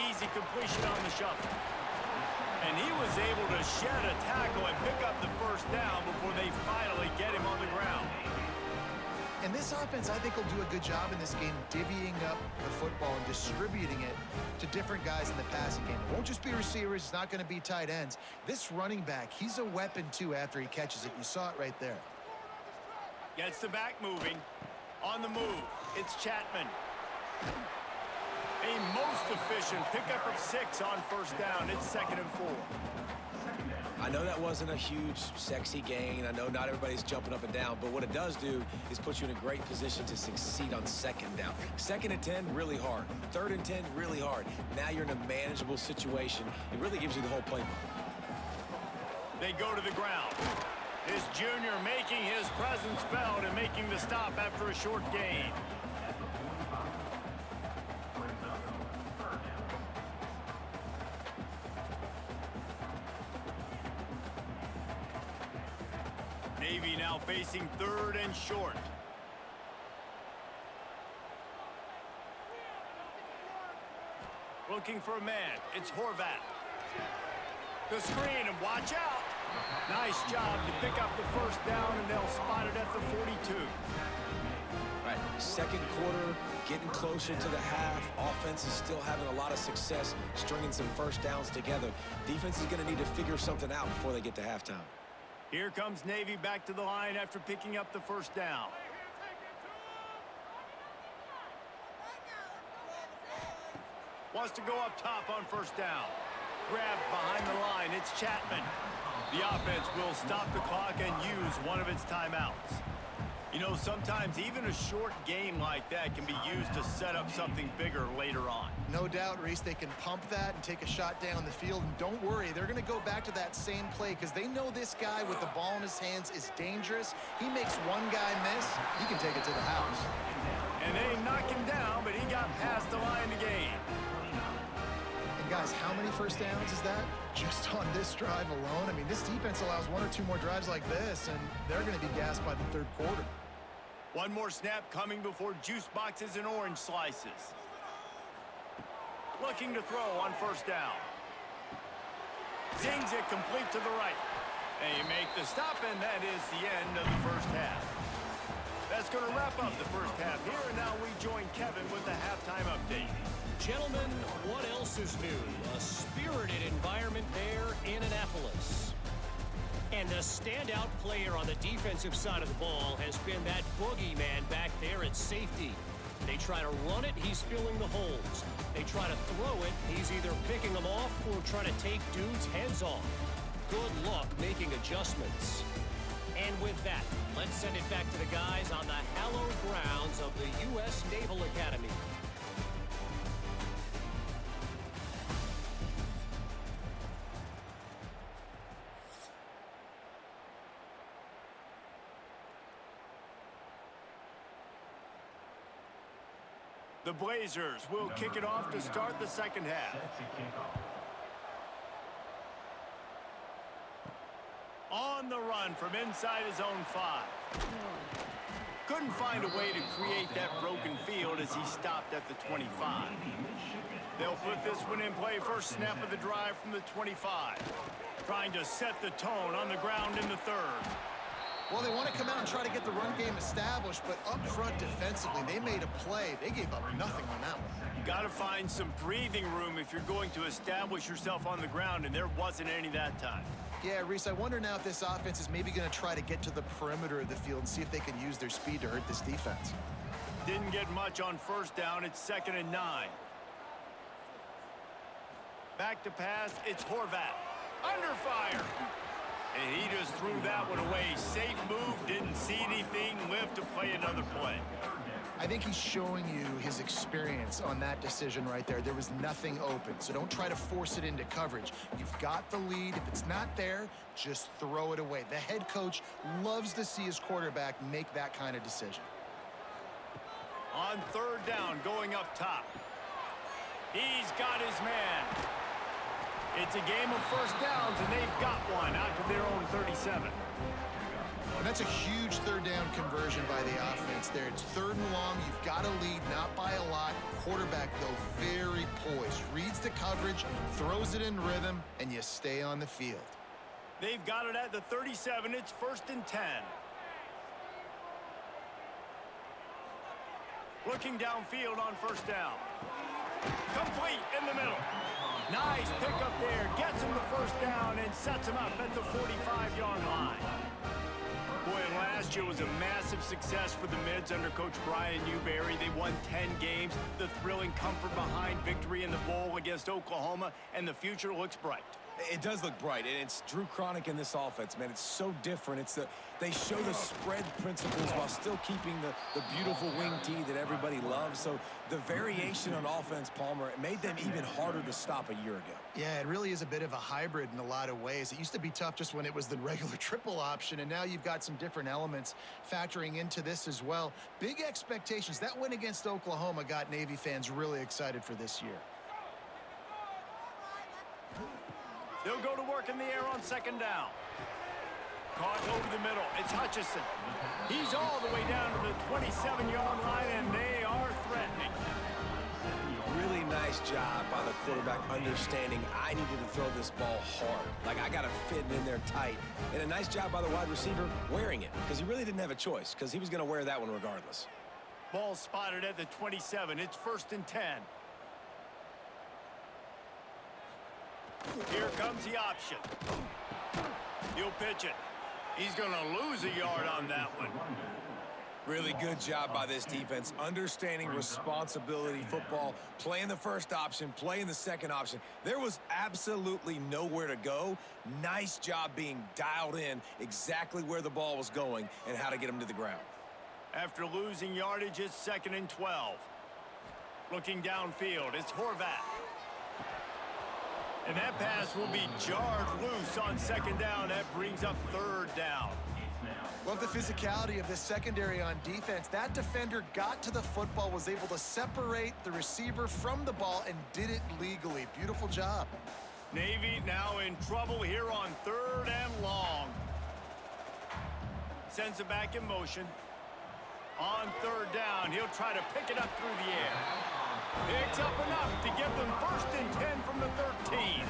Easy completion on the shuffle. And he was able to shed a tackle and pick up the 1st down before they finally get him on the ground. And this offense, I think, will do a good job in this game divvying up the football and distributing it to different guys in the passing game. It won't just be receivers. It's not going to be tight ends. This running back, he's a weapon, too, after he catches it. You saw it right there. Gets the back moving. On the move, it's Chapman. A most efficient pickup of 6 on 1st down. It's 2nd and 4. I know that wasn't a huge, sexy gain. I know not everybody's jumping up and down, but what it does do is put you in a great position to succeed on 2nd down. 2nd and 10, really hard. 3rd and 10, really hard. Now you're in a manageable situation. It really gives you the whole playbook. They go to the ground. This junior making his presence felt and making the stop after a short gain. Navy now facing 3rd and short. Looking for a man. It's Horvat. The screen, and watch out. Nice job to pick up the first down, and they'll spot it at the 42. Right, second quarter, getting closer to the half. Offense is still having a lot of success stringing some first downs together. Defense is going to need to figure something out before they get to halftime. Here comes Navy back to the line after picking up the first down. Wants to go up top on first down. Grabbed behind the line, it's Chapman. The offense will stop the clock and use one of its timeouts. You know, sometimes even a short game like that can be used to set up something bigger later on. No doubt, Reese, they can pump that and take a shot down the field. And don't worry, they're going to go back to that same play because they know this guy with the ball in his hands is dangerous. He makes one guy miss, he can take it to the house. And they knock him down, but he got past the line to gain. And guys, how many first downs is that? Just on this drive alone? I mean, this defense allows one or two more drives like this, and they're going to be gassed by the third quarter. One more snap coming before juice boxes and orange slices. Looking to throw on first down. Zings it complete to the right. They make the stop, and that is the end of the first half. That's going to wrap up the first half here, and now we join Kevin with the halftime update. Gentlemen, what else is new? A spirited environment there in Annapolis. And the standout player on the defensive side of the ball has been that boogeyman back there at safety. They try to run it, he's filling the holes. They try to throw it, he's either picking them off or trying to take dudes' heads off. Good luck making adjustments. And with that, let's send it back to the guys on the hallowed grounds of the U.S. Naval Academy. The Blazers will kick it off to start the second half. On the run from inside his own 5. Couldn't find a way to create that broken field as he stopped at the 25. They'll put this one in play first snap of the drive from the 25. Trying to set the tone on the ground in the third. Well, they want to come out and try to get the run game established, but up front defensively, they made a play. They gave up nothing on that one. You got to find some breathing room if you're going to establish yourself on the ground, and there wasn't any that time. Yeah, Reese, I wonder now if this offense is maybe going to try to get to the perimeter of the field and see if they can use their speed to hurt this defense. Didn't get much on first down. It's 2nd and 9. Back to pass. It's Horvath. Under fire. And he just threw that one away. Safe move, didn't see anything, lived to play another play. I think he's showing you his experience on that decision right there. There was nothing open, so don't try to force it into coverage. You've got the lead. If it's not there, just throw it away. The head coach loves to see his quarterback make that kind of decision. On third down, going up top. He's got his man. It's a game of first downs, and they've got one out to their own 37. And that's a huge third down conversion by the offense there. It's 3rd and long. You've got a lead, not by a lot. Quarterback, though, very poised. Reads the coverage, throws it in rhythm, and you stay on the field. They've got it at the 37. It's 1st and 10. Looking downfield on first down. Complete in the middle. Nice pickup there. Gets him the first down and sets him up at the 45-yard line. Boy, last year was a massive success for the Mids under Coach Brian Newberry. They won 10 games. The thrilling comfort behind victory in the bowl against Oklahoma, and the future looks bright. It does look bright, and it's Drew Cronick in this offense, man. It's so different. They show the spread principles while still keeping the beautiful wing tee that everybody loves. So the variation on offense, Palmer, it made them even harder to stop a year ago. Yeah, it really is a bit of a hybrid in a lot of ways. It used to be tough just when it was the regular triple option, and now you've got some different elements factoring into this as well. Big expectations. That win against Oklahoma got Navy fans really excited for this year. They'll go to work in the air on 2nd down. Caught over the middle. It's Hutchison. He's all the way down to the 27-yard line, and they are threatening. Really nice job by the quarterback understanding I needed to throw this ball hard. Like, I got to fit it in there tight. And a nice job by the wide receiver wearing it, because he really didn't have a choice, because he was going to wear that one regardless. Ball spotted at the 27. It's 1st and 10. Here comes the option. He'll pitch it. He's going to lose a yard on that one. Really good job by this defense, understanding responsibility football, playing the first option, playing the second option. There was absolutely nowhere to go. Nice job being dialed in exactly where the ball was going and how to get him to the ground. After losing yardage, it's 2nd and 12. Looking downfield, it's Horvat. And that pass will be jarred loose on 2nd down. That brings up 3rd down. Love the physicality of this secondary on defense. That defender got to the football, was able to separate the receiver from the ball, and did it legally. Beautiful job. Navy now in trouble here on 3rd and long. Sends it back in motion. On 3rd down, he'll try to pick it up through the air. Picks up enough to give them 1st and 10 from the 13.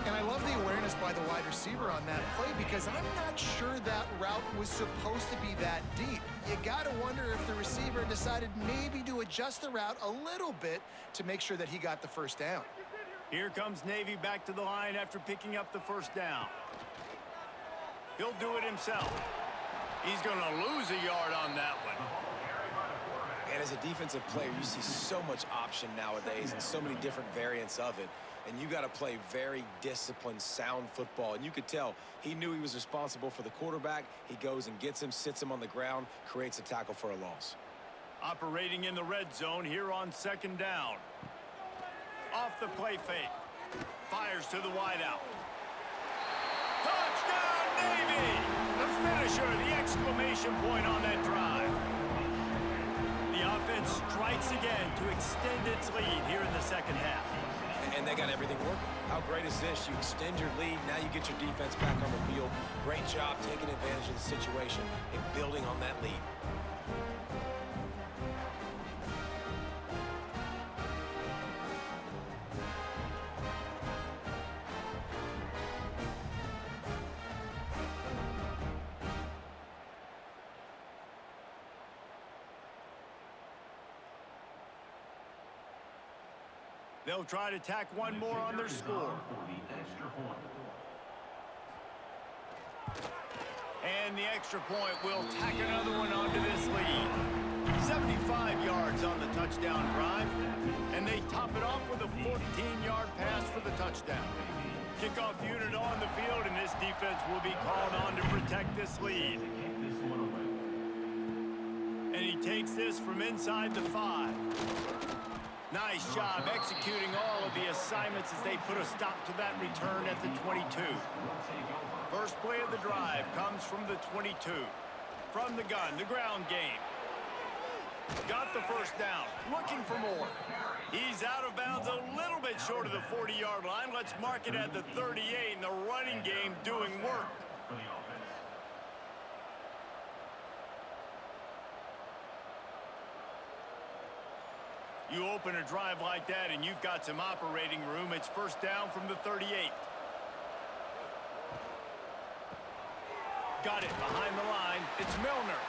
And I love the awareness by the wide receiver on that play, because I'm not sure that route was supposed to be that deep. You got to wonder if the receiver decided maybe to adjust the route a little bit to make sure that he got the 1st down. Here comes Navy back to the line after picking up the 1st down. He'll do it himself. He's going to lose a yard on that one. And as a defensive player, you see so much option nowadays and so many different variants of it. And you got to play very disciplined, sound football. And you could tell he knew he was responsible for the quarterback. He goes and gets him, sits him on the ground, creates a tackle for a loss. Operating in the red zone here on 2nd down. Off the play fake. Fires to the wideout. Touchdown, Navy! The finisher, the exclamation point on that drive. The offense strikes again to extend its lead here in the 2nd half. And they got everything working. How great is this? You extend your lead, now you get your defense back on the field. Great job taking advantage of the situation and building on that lead. They'll try to tack one more on their score. And the extra point will tack another one onto this lead. 75 yards on the touchdown drive. And they top it off with a 14-yard pass for the touchdown. Kickoff unit on the field, and this defense will be called on to protect this lead. And he takes this from inside the 5. Nice job executing all of the assignments as they put a stop to that return at the 22. First play of the drive comes from the 22. From the gun, the ground game. Got the 1st down, looking for more. He's out of bounds a little bit short of the 40-yard line. Let's mark it at the 38, and the running game doing work. You open a drive like that, and you've got some operating room. It's 1st down from the 38. Got it behind the line. It's Milner.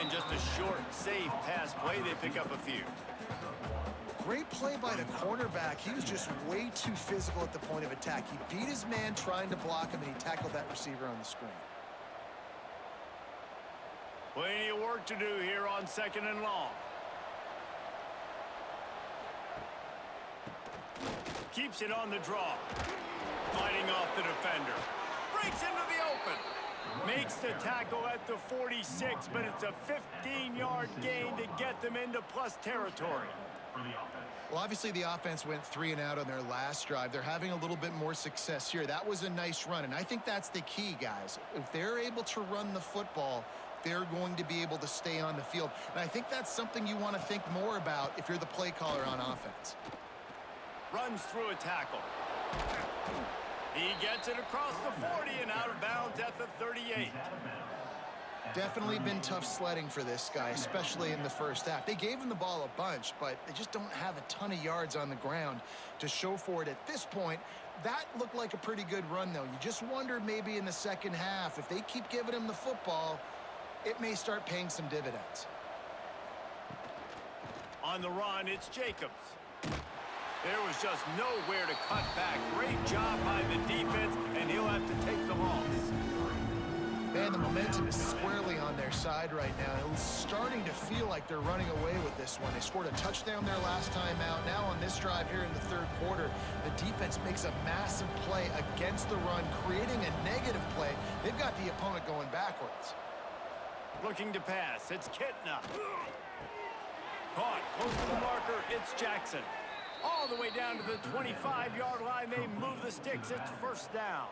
And just a short, safe pass play. They pick up a few. Great play by the cornerback. He was just way too physical at the point of attack. He beat his man trying to block him, and he tackled that receiver on the screen. Plenty of work to do here on 2nd and long. Keeps it on the draw. Fighting off the defender. Breaks into the open. Makes the tackle at the 46, but it's a 15-yard gain to get them into plus territory. Well, obviously the offense went 3 and out on their last drive. They're having a little bit more success here. That was a nice run, and I think that's the key, guys. If they're able to run the football, they're going to be able to stay on the field. And I think that's something you want to think more about if you're the play caller on offense. Runs through a tackle. He gets it across the 40 and out of bounds at the 38. Definitely been tough sledding for this guy, especially in the first half. They gave him the ball a bunch, but they just don't have a ton of yards on the ground to show for it at this point. That looked like a pretty good run, though. You just wondered maybe in the second half, if they keep giving him the football, it may start paying some dividends. On the run, it's Jacobs. There was just nowhere to cut back. Great job by the defense, and he'll have to take the loss. Man, the momentum is squarely on their side right now. It's starting to feel like they're running away with this one. They scored a touchdown there last time out. Now on this drive here in the third quarter, the defense makes a massive play against the run, creating a negative play. They've got the opponent going backwards. Looking to pass. It's Kitna. Caught close to the marker. It's Jackson. All the way down to the 25-yard line. They move the sticks. It's first down.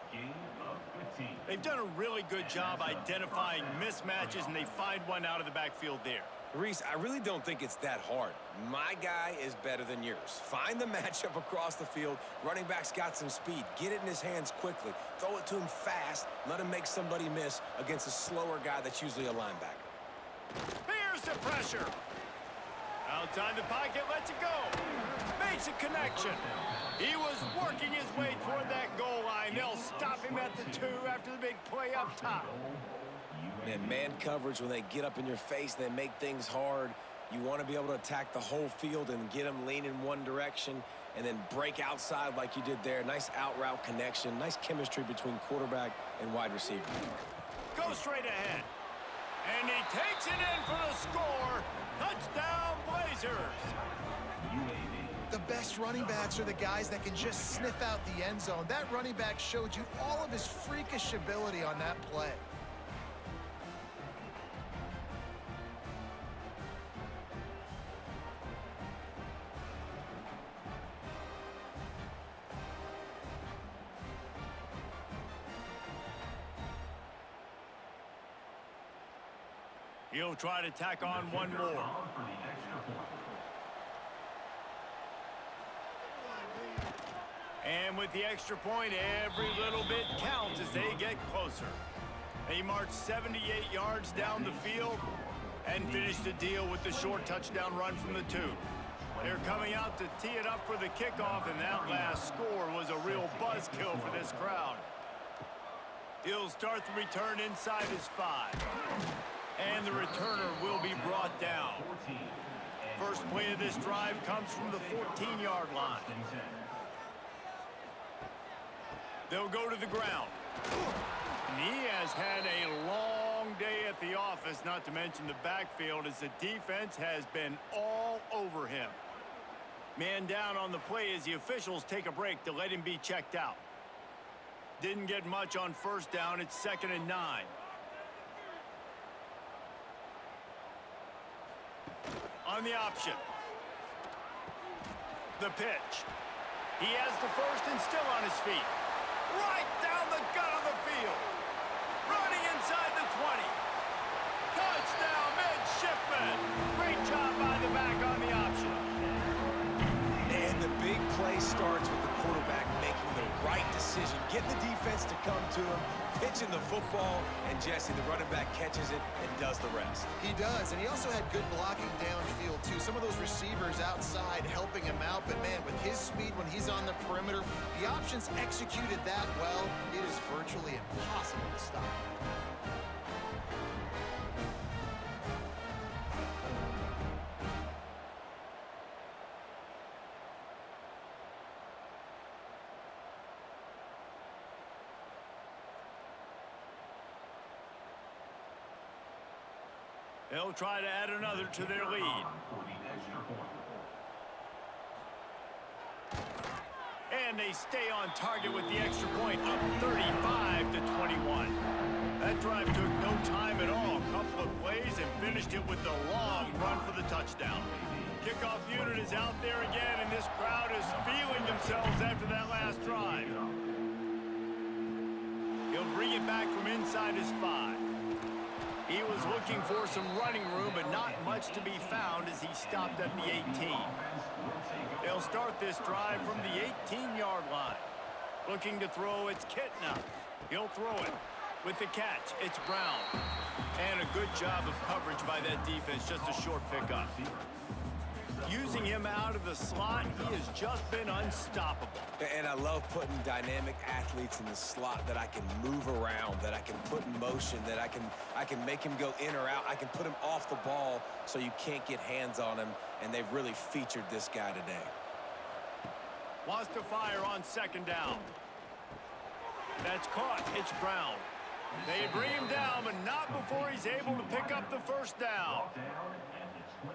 They've done a really good job identifying mismatches, and they find one out of the backfield there. Reese, I really don't think it's that hard. My guy is better than yours. Find the matchup across the field. Running back's got some speed. Get it in his hands quickly. Throw it to him fast. Let him make somebody miss against a slower guy that's usually a linebacker. Here's the pressure. Outside the pocket, lets it go. Makes a connection. He was working his way toward that goal line. They'll stop him at the 2 after the big play up top. Man coverage, when they get up in your face, they make things hard. You want to be able to attack the whole field and get them lean in one direction and then break outside like you did there. Nice out route connection. Nice chemistry between quarterback and wide receiver. Go straight ahead. And he takes it in for the score. Touchdown, Blazers. The best running backs are the guys that can just sniff out the end zone. That running back showed you all of his freakish ability on that play. He'll try to tack on one more. And with the extra point, every little bit counts as they get closer. They march 78 yards down the field and finish the deal with the short touchdown run from the 2. They're coming out to tee it up for the kickoff, and that last score was a real buzzkill for this crowd. He'll start the return inside his 5. And the returner will be brought down. First play of this drive comes from the 14-yard line. They'll go to the ground. And he has had a long day at the office, not to mention the backfield, as the defense has been all over him. Man down on the play as the officials take a break to let him be checked out. Didn't get much on first down. It's 2nd and 9. On the option. The pitch. He has the first and still on his feet. Right down the gut of the field. Running inside the 20. Touchdown, Midshipmen. Great job by the back on the option. And the big play starts with the quarterback making the right decision, getting the defense to come to him, pitching the football, and Jesse, the running back, catches it and does the rest. He does, and he also had good blocking downfield, too. Some of those receivers outside helping him out, but, man, with his speed when he's on the perimeter, the options executed that well. It is virtually impossible to stop. They'll try to add another to their lead. And they stay on target with the extra point, up 35-21. That drive took no time at all. A couple of plays and finished it with a long run for the touchdown. Kickoff unit is out there again, and this crowd is feeling themselves after that last drive. He'll bring it back from inside his 5. He was looking for some running room, but not much to be found as he stopped at the 18. They'll start this drive from the 18-yard line. Looking to throw, it's Kitna. He'll throw it. With the catch, it's Brown. And a good job of coverage by that defense, just a short pickup. Using him out of the slot, he has just been unstoppable. And I love putting dynamic athletes in the slot that I can move around, that I can put in motion, that I can make him go in or out. I can put him off the ball so you can't get hands on him, and they've really featured this guy today. Wants to fire on second down. That's caught. It's Brown. They bring him down, but not before he's able to pick up the first down.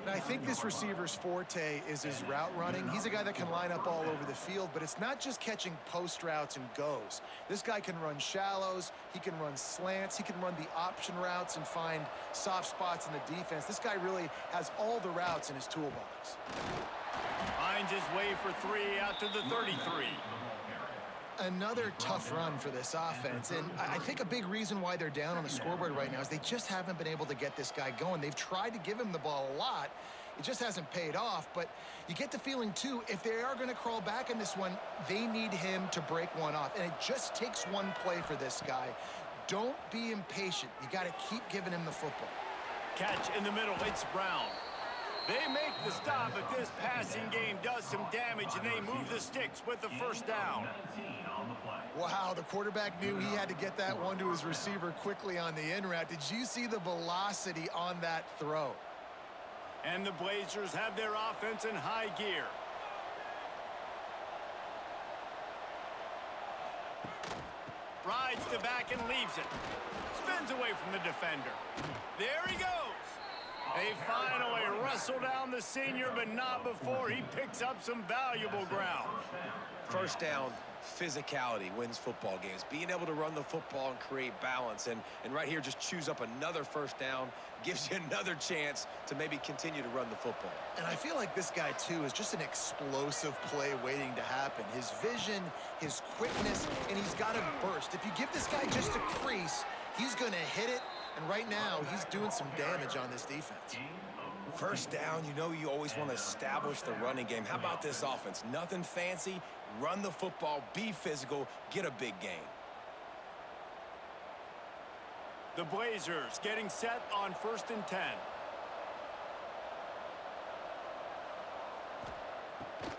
And I think this receiver's forte is his route running. He's a guy that can line up all over the field, but it's not just catching post routes and goes. This guy can run shallows, he can run slants, he can run the option routes and find soft spots in the defense. This guy really has all the routes in his toolbox. Finds his way for 3 out to the 33. Another tough run for this offense, and I think a big reason why they're down on the scoreboard right now is they just haven't been able to get this guy going. They've tried to give him the ball a lot. It just hasn't paid off, but you get the feeling, too, if they are going to crawl back in this one, they need him to break one off, and it just takes one play for this guy. Don't be impatient. You got to keep giving him the football. Catch in the middle. It's Brown. They make the stop, but this passing game does some damage, and they move the sticks with the first down. Wow, the quarterback knew he had to get that one to his receiver quickly on the in route. Did you see the velocity on that throw? And the Blazers have their offense in high gear. Rides the back and leaves it. Spins away from the defender. There he goes. They finally wrestle down the senior, but not before he picks up some valuable ground. First down, physicality wins football games. Being able to run the football and create balance. And right here, just choose up another first down, gives you another chance to maybe continue to run the football. And I feel like this guy, too, is just an explosive play waiting to happen. His vision, his quickness, and he's got a burst. If you give this guy just a crease, he's going to hit it. And right now, he's doing some damage on this defense. First down, you know you always want to establish the running game. How about this offense? Nothing fancy. Run the football, be physical, get a big gain. The Blazers getting set on 1st and 10.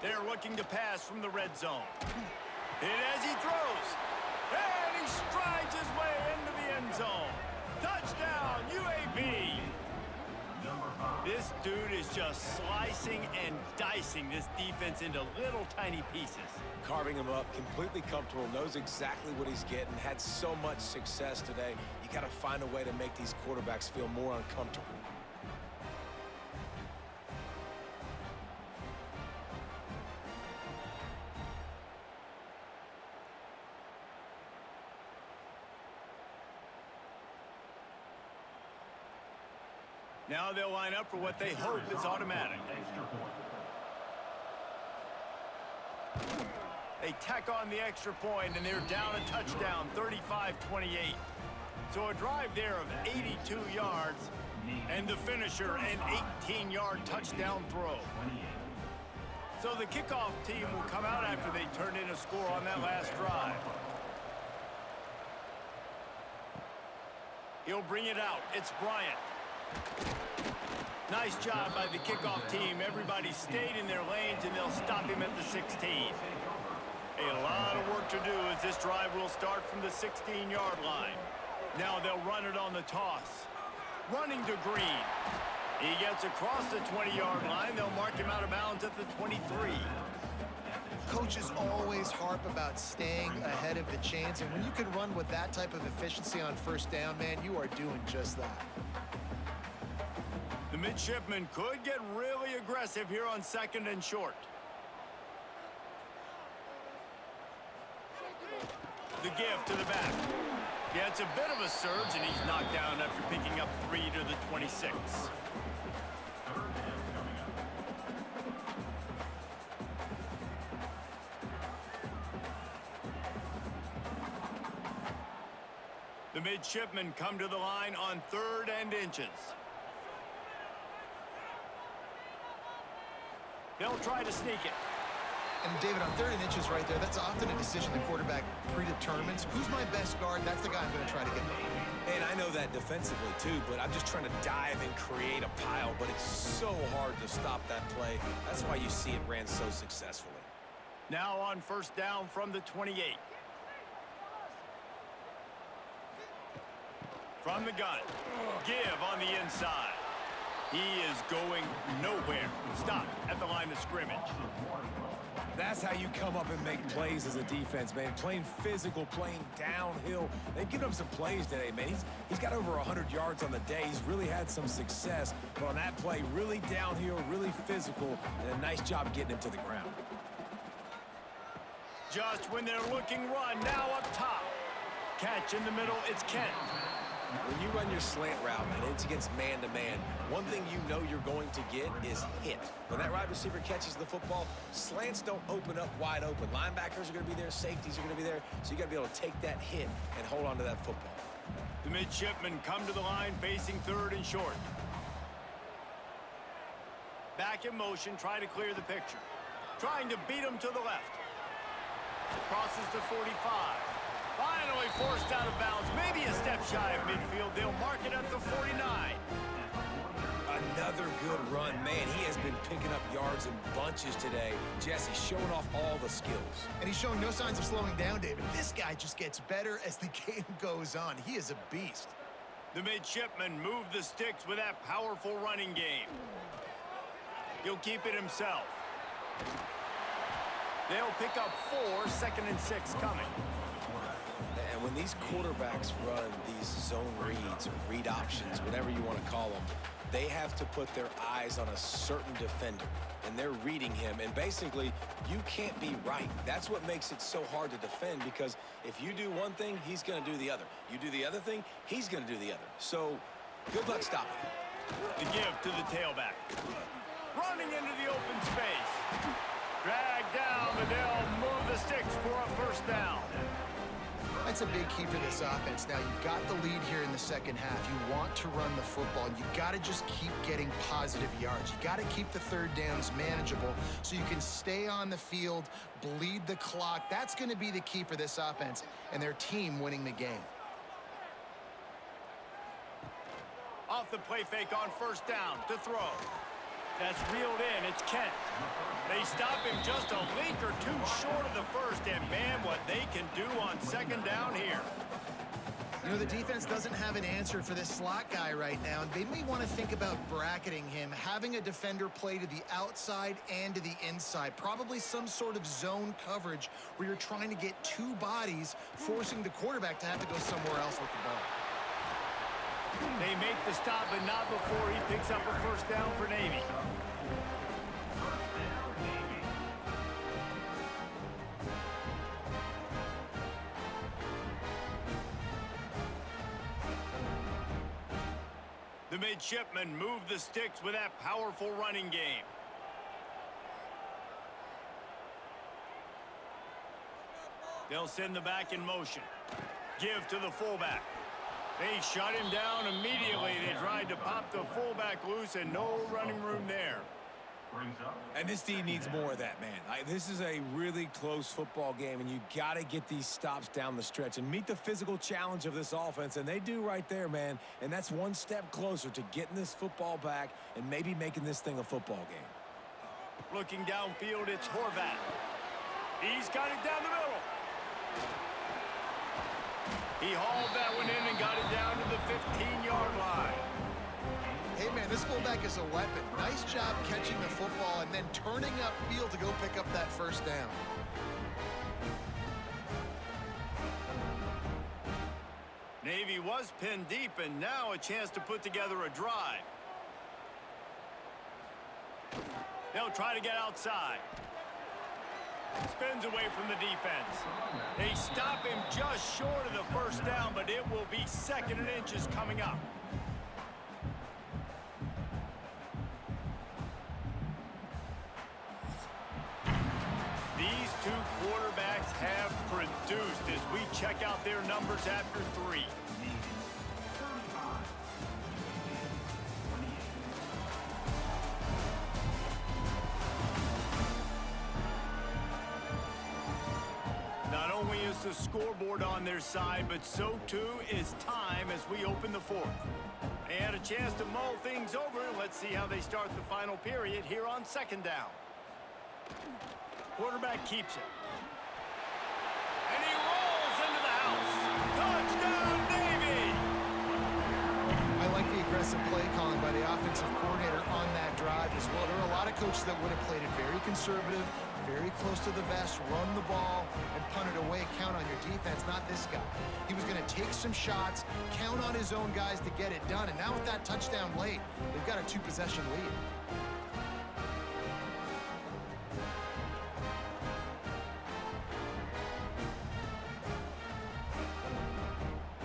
They're looking to pass from the red zone. And as he throws, and he strides his way into the end zone. Touchdown, UAB. This dude is just slicing and dicing this defense into little tiny pieces. Carving him up, completely comfortable, knows exactly what he's getting, had so much success today. You got to find a way to make these quarterbacks feel more uncomfortable. Now they'll line up for what they hope is automatic. They tack on the extra point, and they're down a touchdown, 35-28. So a drive there of 82 yards, and the finisher, an 18-yard touchdown throw. So the kickoff team will come out after they turn in a score on that last drive. He'll bring it out. It's Bryant. Nice job by the kickoff team. Everybody stayed in their lanes, and they'll stop him at the 16. A lot of work to do as this drive will start from the 16-yard line. Now they'll run it on the toss. Running to Green. He gets across the 20-yard line. They'll mark him out of bounds at the 23. Coaches always harp about staying ahead of the chains, and when you can run with that type of efficiency on first down, man, you are doing just that. The Midshipmen could get really aggressive here on 2nd and short. The give to the back. Gets a bit of a surge, and he's knocked down after picking up 3 to the 26. The Midshipmen come to the line on 3rd and inches. They'll try to sneak it. And David, on 3rd and inches right there, that's often a decision the quarterback predetermines. Who's my best guard? That's the guy I'm going to try to get to. And I know that defensively too, but I'm just trying to dive and create a pile, but it's so hard to stop that play. That's why you see it ran so successfully. Now on 1st down from the 28. From the gun. Give on the inside. He is going nowhere. Stop at the line of scrimmage. That's how you come up and make plays as a defense, man. Playing physical, playing downhill. They've given him some plays today, man. He's got over 100 yards on the day. He's really had some success. But on that play, really downhill, really physical, and a nice job getting him to the ground. Just when they're looking run, now up top. Catch in the middle, it's Kent. When you run your slant route and it's against man-to-man, one thing you know you're going to get is hit. When that wide receiver catches the football, slants don't open up wide open. Linebackers are going to be there, safeties are going to be there, so you got to be able to take that hit and hold on to that football. The midshipmen come to the line facing 3rd and short. Back in motion, trying to clear the picture. Trying to beat him to the left. Crosses the 45. Finally forced out of bounds. Maybe a step shy of midfield. They'll mark it at the 49. Another good run. Man, he has been picking up yards in bunches today. Jesse showing off all the skills. And he's showing no signs of slowing down, David. This guy just gets better as the game goes on. He is a beast. The midshipmen move the sticks with that powerful running game. He'll keep it himself. They'll pick up 4, 2nd and 6 coming. And when these quarterbacks run these zone reads or read options, whatever you want to call them, they have to put their eyes on a certain defender, and they're reading him. And basically, you can't be right. That's what makes it so hard to defend, because if you do one thing, he's going to do the other. You do the other thing, he's going to do the other. So good luck stopping him. The give to the tailback. Running into the open space. Drag down, but they'll move the sticks for a 1st down. That's a big key for this offense. Now, you've got the lead here in the 2nd half. You want to run the football, and you got to just keep getting positive yards. You got to keep the 3rd downs manageable so you can stay on the field, bleed the clock. That's going to be the key for this offense and their team winning the game. Off the play fake on 1st down to throw. That's reeled in. It's Kent. They stop him just a link or two short of the 1st, and man, what they can do on 2nd down here. You know, the defense doesn't have an answer for this slot guy right now. They may want to think about bracketing him, having a defender play to the outside and to the inside. Probably some sort of zone coverage where you're trying to get 2 bodies, forcing the quarterback to have to go somewhere else with the ball. They make the stop, but not before he picks up a 1st down for Navy. The midshipmen move the sticks with that powerful running game. They'll send the back in motion. Give to the fullback. They shut him down immediately. They tried to pop the fullback loose, and no running room there. And this team needs more of that, man. This is a really close football game, and you got to get these stops down the stretch and meet the physical challenge of this offense, and they do right there, man. And that's one step closer to getting this football back and maybe making this thing a football game. Looking downfield, it's Horvat. He's got it down the middle. He hauled that one in and got it down to the 15-yard line. Hey, man, this fullback is a weapon. Nice job catching the football and then turning upfield to go pick up that 1st down. Navy was pinned deep, and now a chance to put together a drive. They'll try to get outside. Spins away from the defense. They stop him just short of the 1st down, but it will be 2nd and inches coming up. These 2 quarterbacks have produced as we check out their numbers after 3. puts the scoreboard on their side, but so too is time as we open the fourth. And a chance to mull things over. Let's see how they start the final period here on second down. Quarterback keeps it. And he rolls into the house. Touchdown, Navy! I like the aggressive play calling by the offensive coordinator on that drive as well. There are a lot of coaches that would have played it very conservative, very close to the vest, run the ball, and punt it away, count on your defense. Not this guy. He was going to take some shots, count on his own guys to get it done, and now with that touchdown late, they've got a 2-possession lead.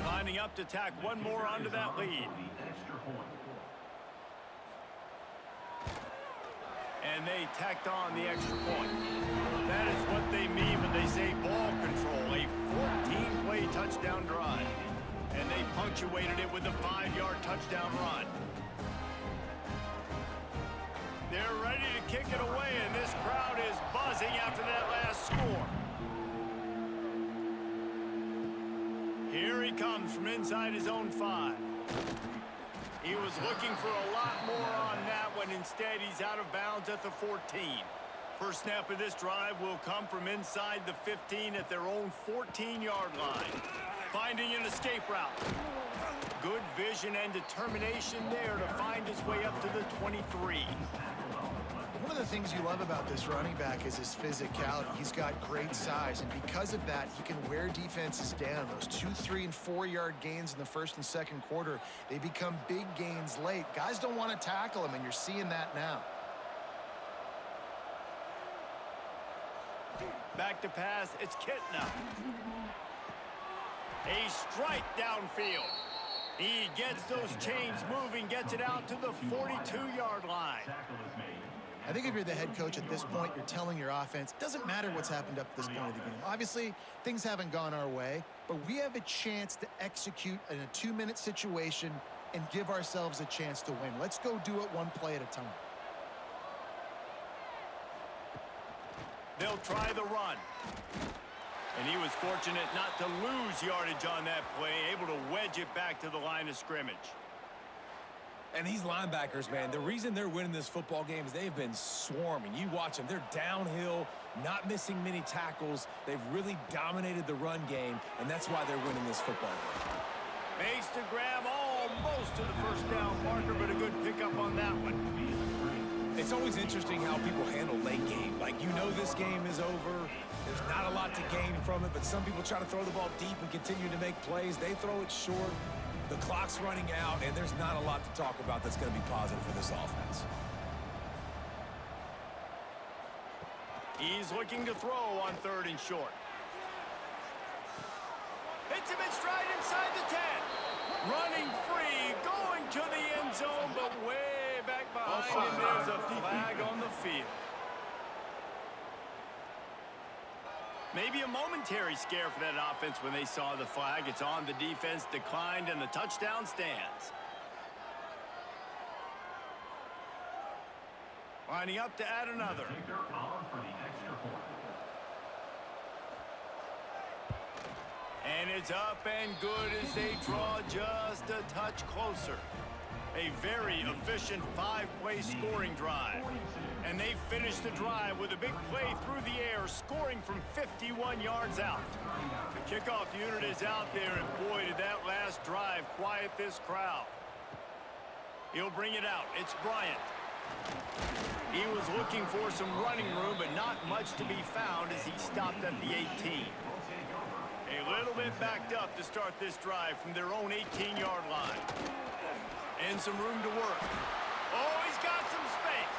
Lining up to tack one more onto that lead. And they tacked on the extra point. That is what they mean when they say ball control. A 14-play touchdown drive. And they punctuated it with a 5-yard touchdown run. They're ready to kick it away, and this crowd is buzzing after that last score. Here he comes from inside his own 5. He was looking for a lot more on that one. Instead, he's out of bounds at the 14. First snap of this drive will come from inside the 15 at their own 14-yard line. Finding an escape route. Good vision and determination there to find his way up to the 23. One of the things you love about this running back is his physicality. He's got great size, and because of that, he can wear defenses down. Those 2-, 3-, and 4-yard gains in the first and second quarter, they become big gains late. Guys don't want to tackle him, and you're seeing that now. Back to pass, it's Kitna. A strike downfield. He gets those chains moving, gets it out to the 42-yard line. I think if you're the head coach at this point, you're telling your offense, it doesn't matter what's happened up to this point of the game. Obviously, things haven't gone our way, but we have a chance to execute in a 2-minute situation and give ourselves a chance to win. Let's go do it one play at a time. They'll try the run. And he was fortunate not to lose yardage on that play, able to wedge it back to the line of scrimmage. And these linebackers, man, the reason they're winning this football game is they've been swarming. You watch them. They're downhill, not missing many tackles. They've really dominated the run game, and that's why they're winning this football game. Makes the grab almost to the first down marker, but a good pickup on that one. It's always interesting how people handle late game. Like, you know this game is over. There's not a lot to gain from it, but some people try to throw the ball deep and continue to make plays. They throw it short. The clock's running out, and there's not a lot to talk about that's going to be positive for this offense. He's looking to throw on 3rd and short. Hits him in stride inside the 10. Running free, going to the end zone, but way back behind him, there's a flag on the field. Maybe a momentary scare for that offense when they saw the flag. It's on, the defense declined, and the touchdown stands. Lining up to add another. And it's up and good as they draw just a touch closer. A very efficient 5-play scoring drive. And they finish the drive with a big play through the air, scoring from 51 yards out. The kickoff unit is out there, and boy, did that last drive quiet this crowd. He'll bring it out. It's Bryant. He was looking for some running room, but not much to be found as he stopped at the 18. A little bit backed up to start this drive from their own 18-yard line. And some room to work. Oh, he's got some space.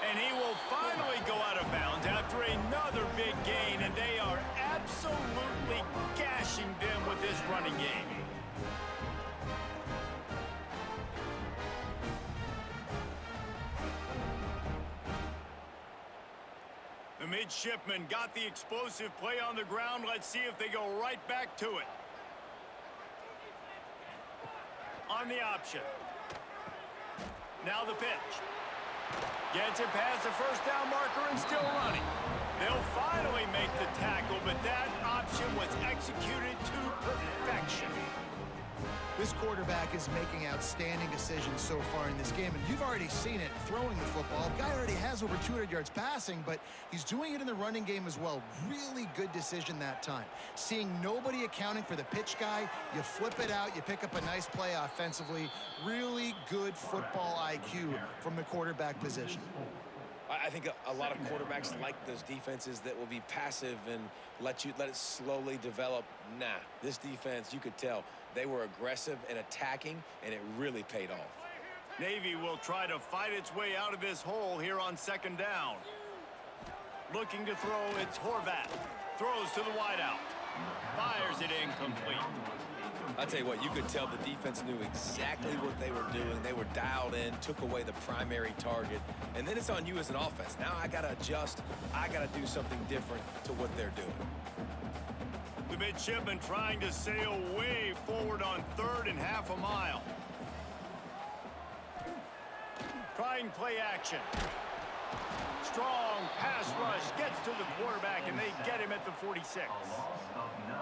And he will finally go out of bounds after another big gain, and they are absolutely gashing them with this running game. The Midshipmen got the explosive play on the ground. Let's see if they go right back to it. On the option. Now the pitch. Gets it past the first down marker and still running. They'll finally make the tackle, but that option was executed to perfection. This quarterback is making outstanding decisions so far in this game, and you've already seen it throwing the football. The guy already has over 200 yards passing, but he's doing it in the running game as well. Really good decision that time. Seeing nobody accounting for the pitch guy, you flip it out, you pick up a nice play offensively. Really good football IQ from the quarterback position. I think a lot of quarterbacks like those defenses that will be passive and let it slowly develop. Nah, this defense, you could tell, they were aggressive and attacking, and it really paid off. Navy will try to fight its way out of this hole here on second down. Looking to throw, it's Horvat. Throws to the wideout. Fires it incomplete. I'll tell you what, you could tell the defense knew exactly what they were doing. They were dialed in, took away the primary target, and then it's on you as an offense. Now I got to adjust. I got to do something different to what they're doing. The Midshipmen trying to sail way forward on third and half a mile. Trying play action. Strong pass rush gets to the quarterback, and they get him at the 46.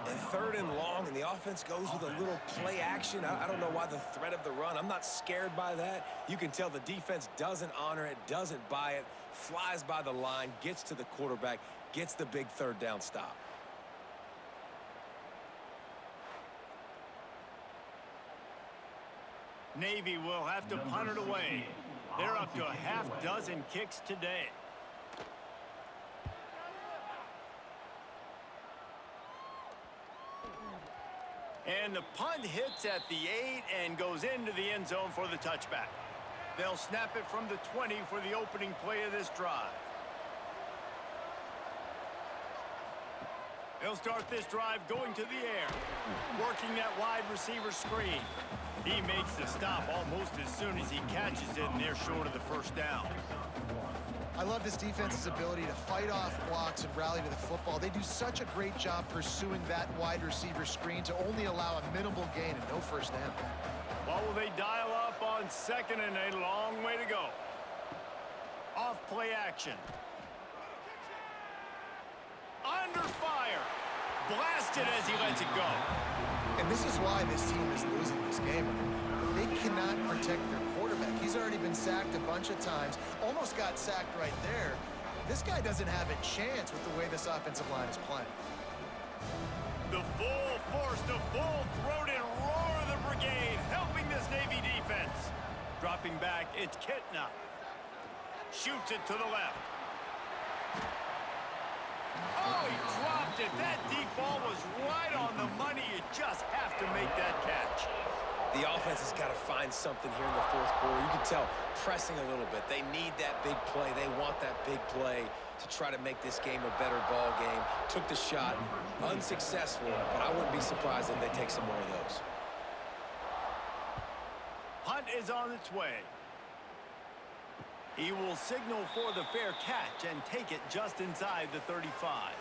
And third and long, and the offense goes with a little play action. I don't know why the threat of the run. I'm not scared by that. You can tell the defense doesn't honor it, doesn't buy it, flies by the line, gets to the quarterback, gets the big third down stop. Navy will have to punt it away. They're up to a half dozen kicks today. And the punt hits at the 8 and goes into the end zone for the touchback. They'll snap it from the 20 for the opening play of this drive. They'll start this drive going to the air, working that wide receiver screen. He makes the stop almost as soon as he catches it, and they're short of the first down. I love this defense's ability to fight off blocks and rally to the football. They do such a great job pursuing that wide receiver screen to only allow a minimal gain and no first down. Well, will they dial up on second and a long way to go? Off play action. Under fire. Blasted as he lets it go. And this is why this team is losing this game. They cannot protect their quarterback. He's already been sacked a bunch of times. Almost got sacked right there. This guy doesn't have a chance with the way this offensive line is playing. The full force, the full-throated roar of the brigade, helping this Navy defense. Dropping back, it's Kitna. Shoots it to the left. Oh, he dropped it. That deep ball was right on the money. You just have to make that catch. The offense has got to find something here in the fourth quarter. You can tell pressing a little bit. They need that big play. They want that big play to try to make this game a better ball game. Took the shot, unsuccessful, but I wouldn't be surprised if they take some more of those. Punt is on its way. He will signal for the fair catch and take it just inside the 35.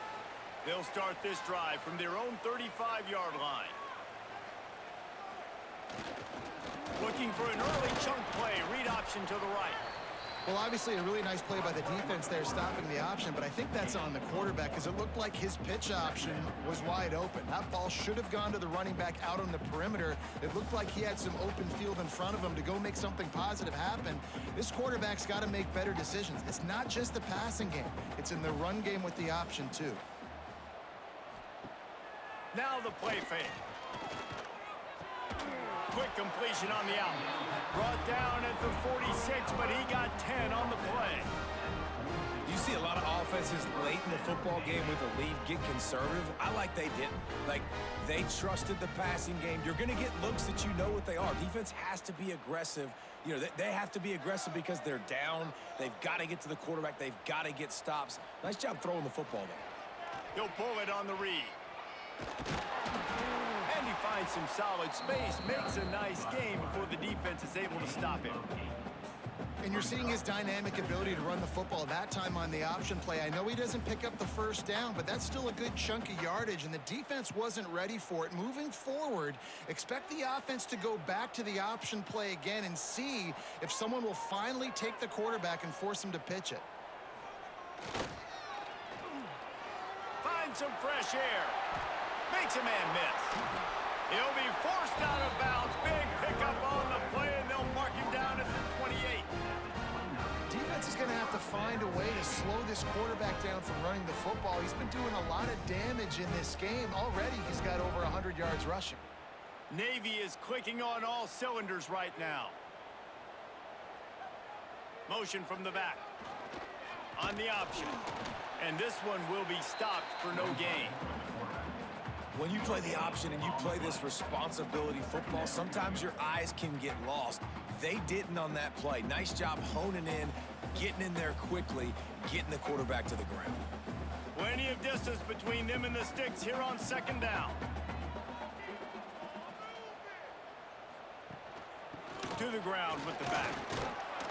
They'll start this drive from their own 35-yard line. Looking for an early chunk play, read option to the right. Well, obviously a really nice play by the defense there stopping the option, but I think that's on the quarterback because it looked like his pitch option was wide open. That ball should have gone to the running back out on the perimeter. It looked like he had some open field in front of him to go make something positive happen. This quarterback's got to make better decisions. It's not just the passing game. It's in the run game with the option, too. Now the play fake. Quick completion on the out. Brought down at the 46, but he got 10 on the play. You see a lot of offenses late in the football game with a lead get conservative. I like they didn't. Like, they trusted the passing game. You're going to get looks that you know what they are. Defense has to be aggressive. You know, they have to be aggressive because they're down. They've got to get to the quarterback. They've got to get stops. Nice job throwing the football there. He'll pull it on the read. And he finds some solid space, makes a nice game before the defense is able to stop him. And you're seeing his dynamic ability to run the football that time on the option play. I know he doesn't pick up the first down, but that's still a good chunk of yardage, and the defense wasn't ready for it. Moving forward, expect the offense to go back to the option play again and see if someone will finally take the quarterback and force him to pitch it. in some fresh air. Makes a man miss. He'll be forced out of bounds. Big pickup on the play, and they'll mark him down at the 28. Defense is going to have to find a way to slow this quarterback down from running the football. He's been doing a lot of damage in this game. Already, he's got over 100 yards rushing. Navy is clicking on all cylinders right now. Motion from the back. On the option. And this one will be stopped for no gain. When you play the option and you play this responsibility football, sometimes your eyes can get lost. They didn't on that play. Nice job honing in, getting in there quickly, getting the quarterback to the ground. Plenty of distance between them and the sticks here on second down. To the ground with the back.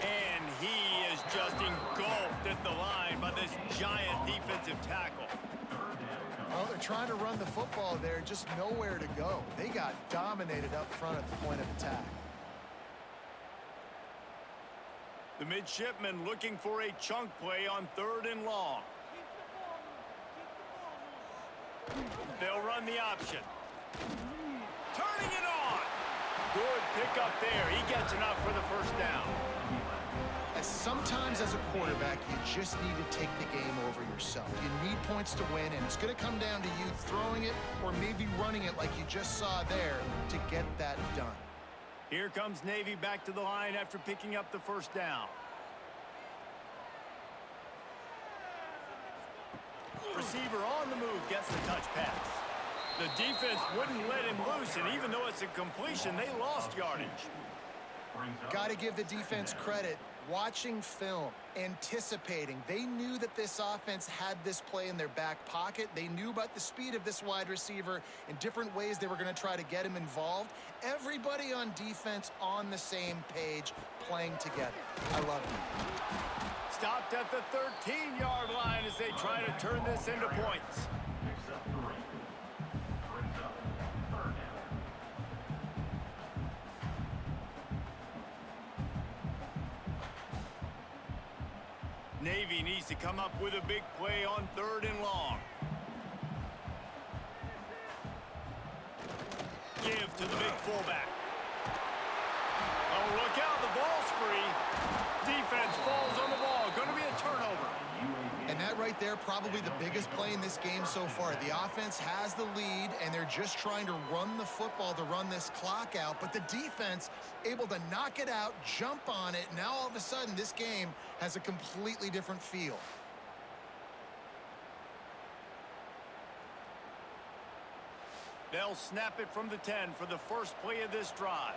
And he is just engulfed at the line by this giant defensive tackle. Well, they're trying to run the football there, just nowhere to go. They got dominated up front at the point of attack. The midshipmen looking for a chunk play on 3rd and long. They'll run the option. Turning it on. Good pick up there. He gets enough for the first down. Sometimes as a quarterback, you just need to take the game over yourself. You need points to win, and it's going to come down to you throwing it or maybe running it like you just saw there to get that done. Here comes Navy back to the line after picking up the first down. Receiver on the move gets the touch pass. The defense wouldn't let him loose, and even though it's a completion, they lost yardage. Got to give the defense credit. Watching film, anticipating. They knew that this offense had this play in their back pocket. They knew about the speed of this wide receiver and different ways they were going to try to get him involved. Everybody on defense on the same page, playing together. I love it. Stopped at the 13-yard line as they try to turn this into points. Navy needs to come up with a big play on 3rd and long. Give to the big fullback. Oh, look out, the ball's free. Defense falls on the ball. Going to be a turnover. And that right there, probably the biggest play in this game so far. The offense has the lead, and they're just trying to run the football to run this clock out. But the defense able to knock it out, jump on it. Now all of a sudden, this game has a completely different feel. They'll snap it from the 10 for the first play of this drive.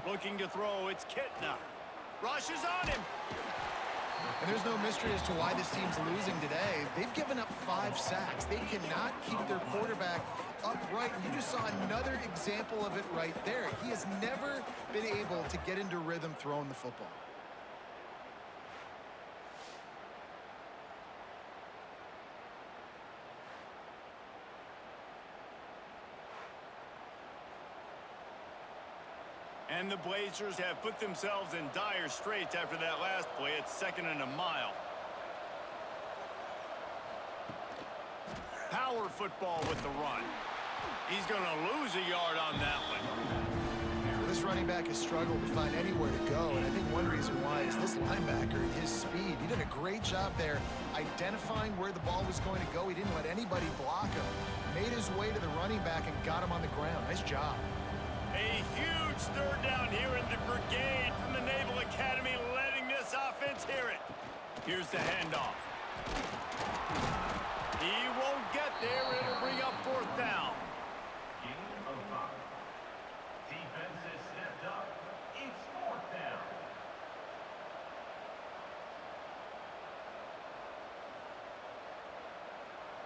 Looking to throw, it's Kitna. Rushes on him. And there's no mystery as to why this team's losing today. They've given up 5 sacks. They cannot keep their quarterback upright. And you just saw another example of it right there. He has never been able to get into rhythm throwing the football. And the Blazers have put themselves in dire straits after that last play. It's 2nd and a mile. Power football with the run. He's going to lose a yard on that one. This running back has struggled to find anywhere to go, and I think one reason why is this linebacker and his speed. He did a great job there identifying where the ball was going to go. He didn't let anybody block him. Made his way to the running back and got him on the ground. Nice job. A huge 3rd down here in the brigade from the Naval Academy, letting this offense hear it. Here's the handoff. He won't get there. It'll bring up 4th down. Game of 5. Defense has stepped up. It's 4th down.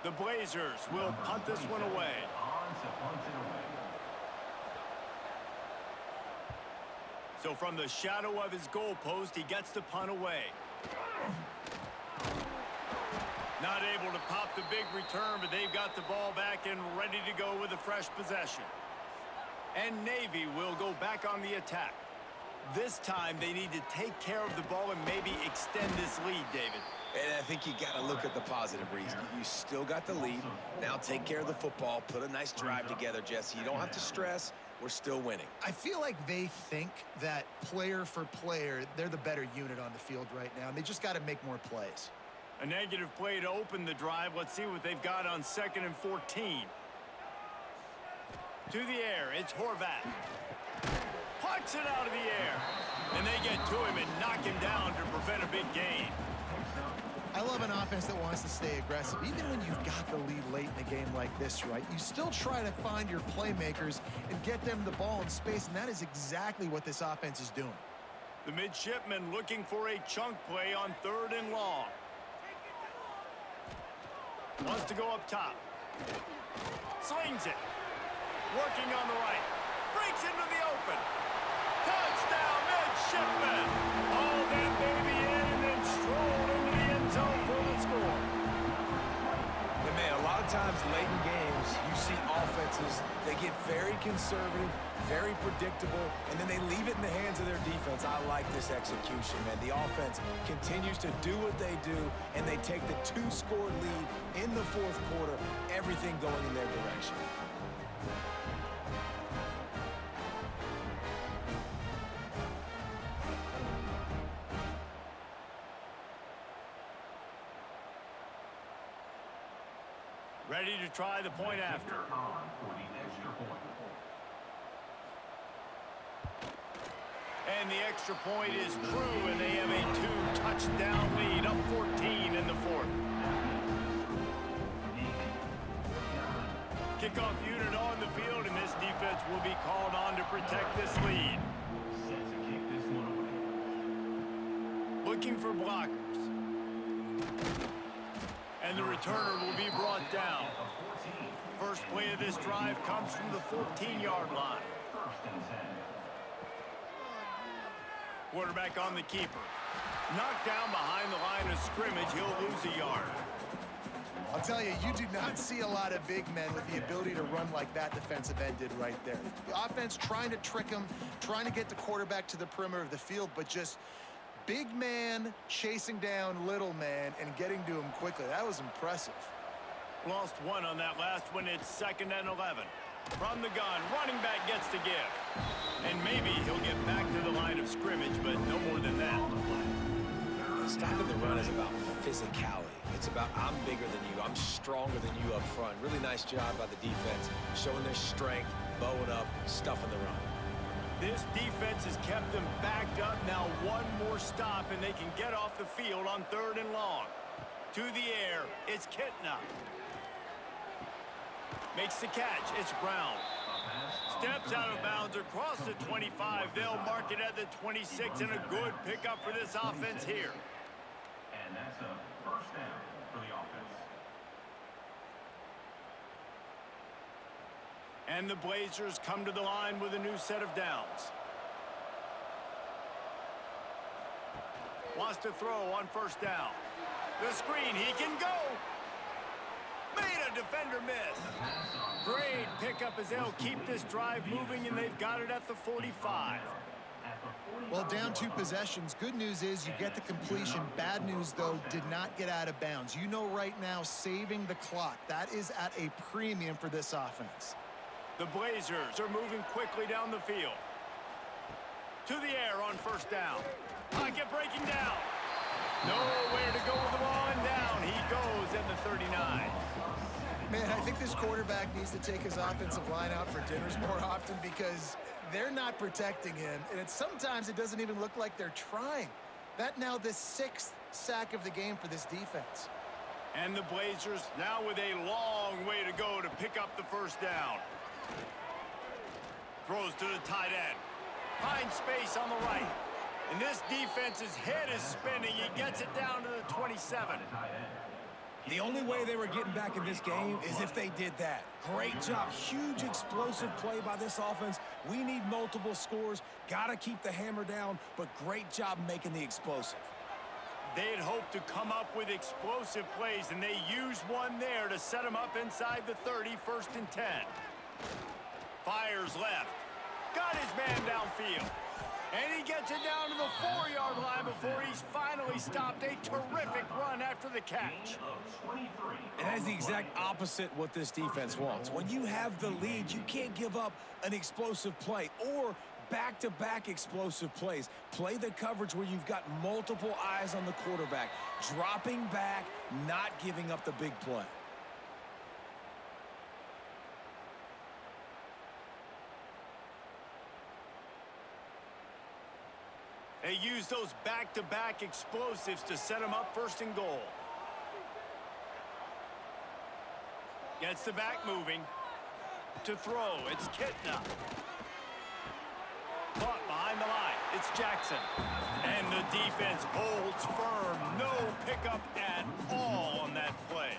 The Blazers will punt this one away. On to punt it away. So from the shadow of his goalpost, he gets the punt away. Not able to pop the big return, but they've got the ball back and ready to go with a fresh possession. And Navy will go back on the attack. This time, they need to take care of the ball and maybe extend this lead, David. And I think you got to look at the positive reason. You still got the lead. Now take care of the football. Put a nice drive together, Jesse. You don't have to stress. We're still winning. I feel like they think that player for player, they're the better unit on the field right now, and they just got to make more plays. A negative play to open the drive. Let's see what they've got on 2nd and 14. To the air, it's Horvat. Pucks it out of the air. And they get to him and knock him down to prevent a big gain. I love an offense that wants to stay aggressive. Even when you've got the lead late in a game like this, right, you still try to find your playmakers and get them the ball in space, and that is exactly what this offense is doing. The Midshipmen looking for a chunk play on 3rd and long. Wants to go up top. Slings it. Working on the right. Breaks into the open. Touchdown, Midshipmen! Hauled that baby in and then strolled into the end zone for the score. And man, a lot of times late in games, you see offenses, they get very conservative, very predictable, and then they leave it in the hands of their defense. I like this execution, man. The offense continues to do what they do, and they take the 2-score lead in the 4th quarter, everything going in their direction. Ready to try the point after. And the extra point is true, and they have a 2-touchdown lead, up 14 in the 4th. Kickoff unit on the field, and this defense will be called on to protect this lead. Looking for blockers. And the returner will be brought down. First play of this drive comes from the 14-yard line. Quarterback on the keeper. Knocked down behind the line of scrimmage. He'll lose a yard. I'll tell you, you do not see a lot of big men with the ability to run like that defensive end did right there. The offense trying to trick him, trying to get the quarterback to the perimeter of the field, but just big man chasing down little man and getting to him quickly. That was impressive. Lost one on that last one. It's 2nd and 11. From the gun, running back gets the give. And maybe he'll get back to the line of scrimmage, but no more than that. Stopping the run is about physicality. It's about I'm bigger than you, I'm stronger than you up front. Really nice job by the defense, showing their strength, bowing up, stuffing the run. This defense has kept them backed up. Now one more stop, and they can get off the field on 3rd and long. To the air, it's Kitna. Makes the catch, it's Brown. Steps out of bounds across the 25. They'll mark it at the 26, and a good pickup for this offense here. And that's a first down for the offense. And the Blazers come to the line with a new set of downs. Wants to throw on 1st down. The screen, he can go. Made a defender miss. Great pickup as they'll keep this drive moving, and they've got it at the 45. Well, down 2 possessions. Good news is you get the completion. Bad news, though, did not get out of bounds. You know right now, saving the clock. That is at a premium for this offense. The Blazers are moving quickly down the field. To the air on 1st down. Pocket breaking down. Nowhere to go with the ball, and down he goes at the 39. Man, I think this quarterback needs to take his offensive line out for dinners more often because they're not protecting him, and sometimes it doesn't even look like they're trying. That now the 6th sack of the game for this defense. And the Blazers now with a long way to go to pick up the 1st down. Throws to the tight end. Finds space on the right. And this defense's head is spinning. He gets it down to the 27. The only way they were getting back in this game is if they did that. Great job. Huge explosive play by this offense. We need multiple scores. Got to keep the hammer down, but great job making the explosive. They'd hoped to come up with explosive plays, and they used one there to set them up inside the 30, 1st and 10. Fires left. Got his man downfield. And he gets it down to the 4-yard line before he's finally stopped. A terrific run after the catch. And that is the exact opposite what this defense wants. When you have the lead, you can't give up an explosive play or back-to-back explosive plays. Play the coverage where you've got multiple eyes on the quarterback, dropping back, not giving up the big play. They use those back-to-back explosives to set them up first and goal. Gets the back moving. To throw, it's Kitna. Caught behind the line, it's Jackson. And the defense holds firm. No pickup at all on that play.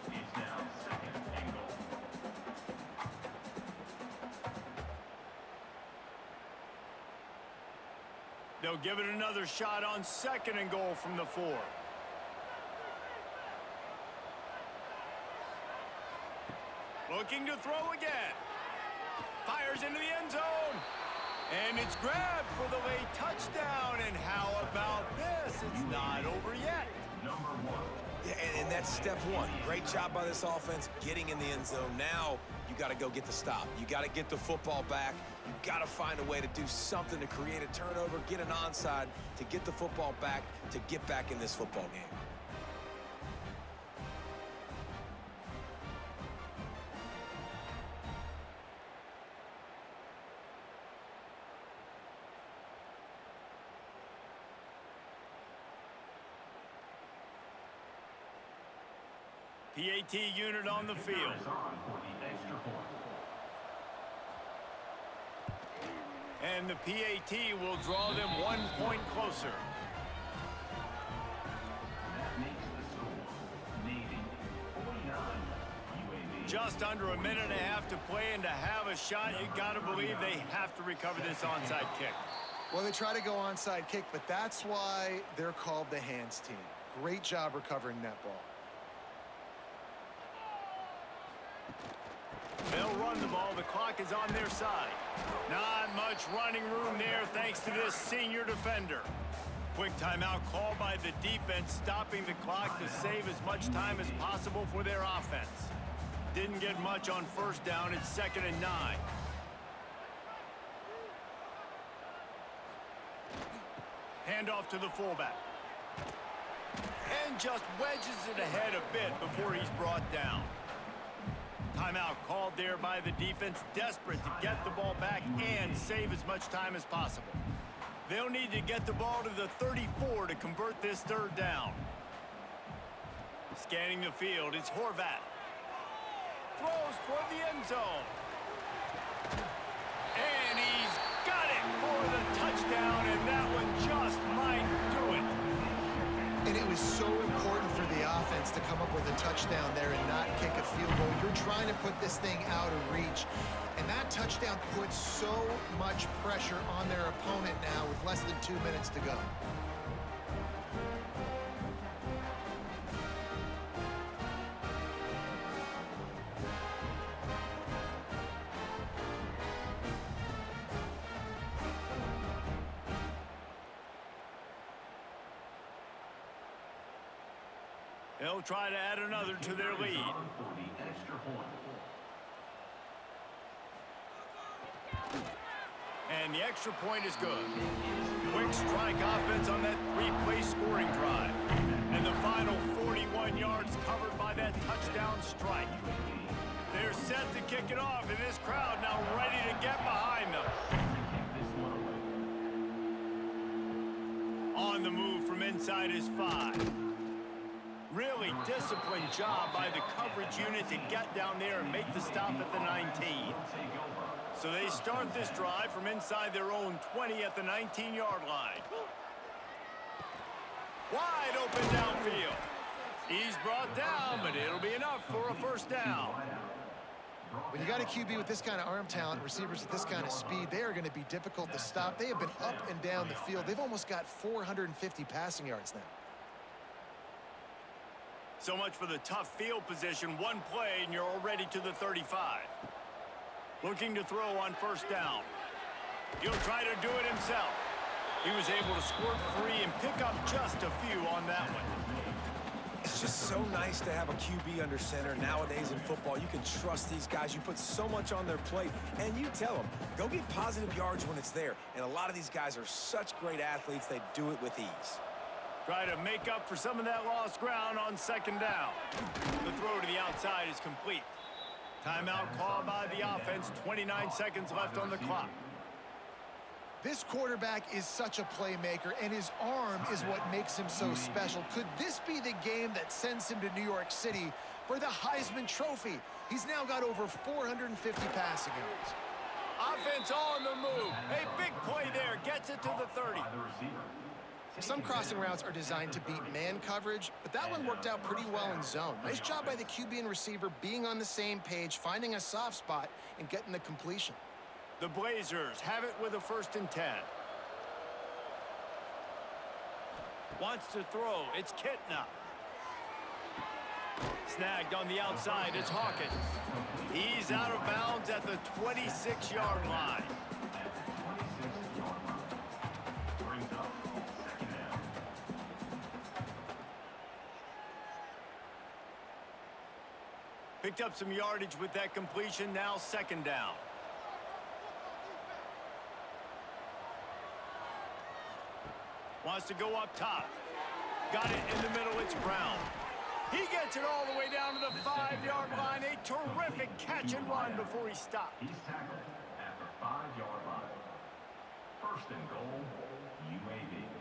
They'll give it another shot on 2nd and goal from the 4. Looking to throw again. Fires into the end zone. And it's grabbed for the late touchdown. And how about this? It's not over yet. Yeah, and that's step one. Great job by this offense getting in the end zone. Now you got to go get the stop. You got to get the football back. You got to find a way to do something to create a turnover, get an onside, to get the football back, to get back in this football game. PAT unit on the field. And the PAT will draw them 1 point closer. That makes the score Navy 49, UAB. Just under a minute and a half to play, and to have a shot, you got to believe they have to recover this onside kick. Well, they try to go onside kick, but that's why they're called the hands team. Great job recovering that ball. They'll run the ball. The clock is on their side. Not much running room there thanks to this senior defender. Quick timeout called by the defense, stopping the clock to save as much time as possible for their offense. Didn't get much on 1st down. It's 2nd and 9. Handoff to the fullback. And just wedges it ahead a bit before he's brought down. Timeout called there by the defense, desperate to get the ball back and save as much time as possible. They'll need to get the ball to the 34 to convert this 3rd down. Scanning the field, it's Horvat. Throws toward the end zone. And he's got it for the touchdown, and that one just might do it. And it was so important for the offense to come up with a touchdown there and not kick a field goal. You're trying to put this thing out of reach. And that touchdown puts so much pressure on their opponent now with less than 2 minutes to go. They'll try to add another to their lead. And the extra point is good. Quick strike offense on that 3-play scoring drive. And the final 41 yards covered by that touchdown strike. They're set to kick it off, and this crowd now ready to get behind them. On the move from inside his 5. Really disciplined job by the coverage unit to get down there and make the stop at the 19. So they start this drive from inside their own 20 at the 19-yard line. Wide open downfield. He's brought down, but it'll be enough for a 1st down. When you got a QB with this kind of arm talent, receivers with this kind of speed, they are going to be difficult to stop. They have been up and down the field. They've almost got 450 passing yards now. So much for the tough field position. One play, and you're already to the 35. Looking to throw on 1st down. He'll try to do it himself. He was able to squirt free and pick up just a few on that one. It's just so nice to have a QB under center. Nowadays in football, you can trust these guys. You put so much on their plate, and you tell them, go get positive yards when it's there. And a lot of these guys are such great athletes, they do it with ease. Try to make up for some of that lost ground on second down. The throw to the outside is complete. Timeout called by the offense. 29 seconds left on the clock. This quarterback is such a playmaker, and his arm is what makes him so special. Could this be the game that sends him to New York City for the Heisman Trophy? He's now got over 450 passing yards. Offense on the move. A big play there. Gets it to the 30. Some crossing routes are designed to beat man coverage, but that one worked out pretty well in zone. Nice job by the QB and receiver being on the same page, finding a soft spot, and getting the completion. The Blazers have it with a 1st and 10. Wants to throw. It's Kitna. Snagged on the outside. It's Hawkins. He's out of bounds at the 26-yard line. Picked up some yardage with that completion. Now 2nd down. Wants to go up top. Got it in the middle. It's Brown. He gets it all the way down to the 5-yard line. A terrific catch and run before he stopped. He's tackled at the 5-yard line. 1st and goal, UAB.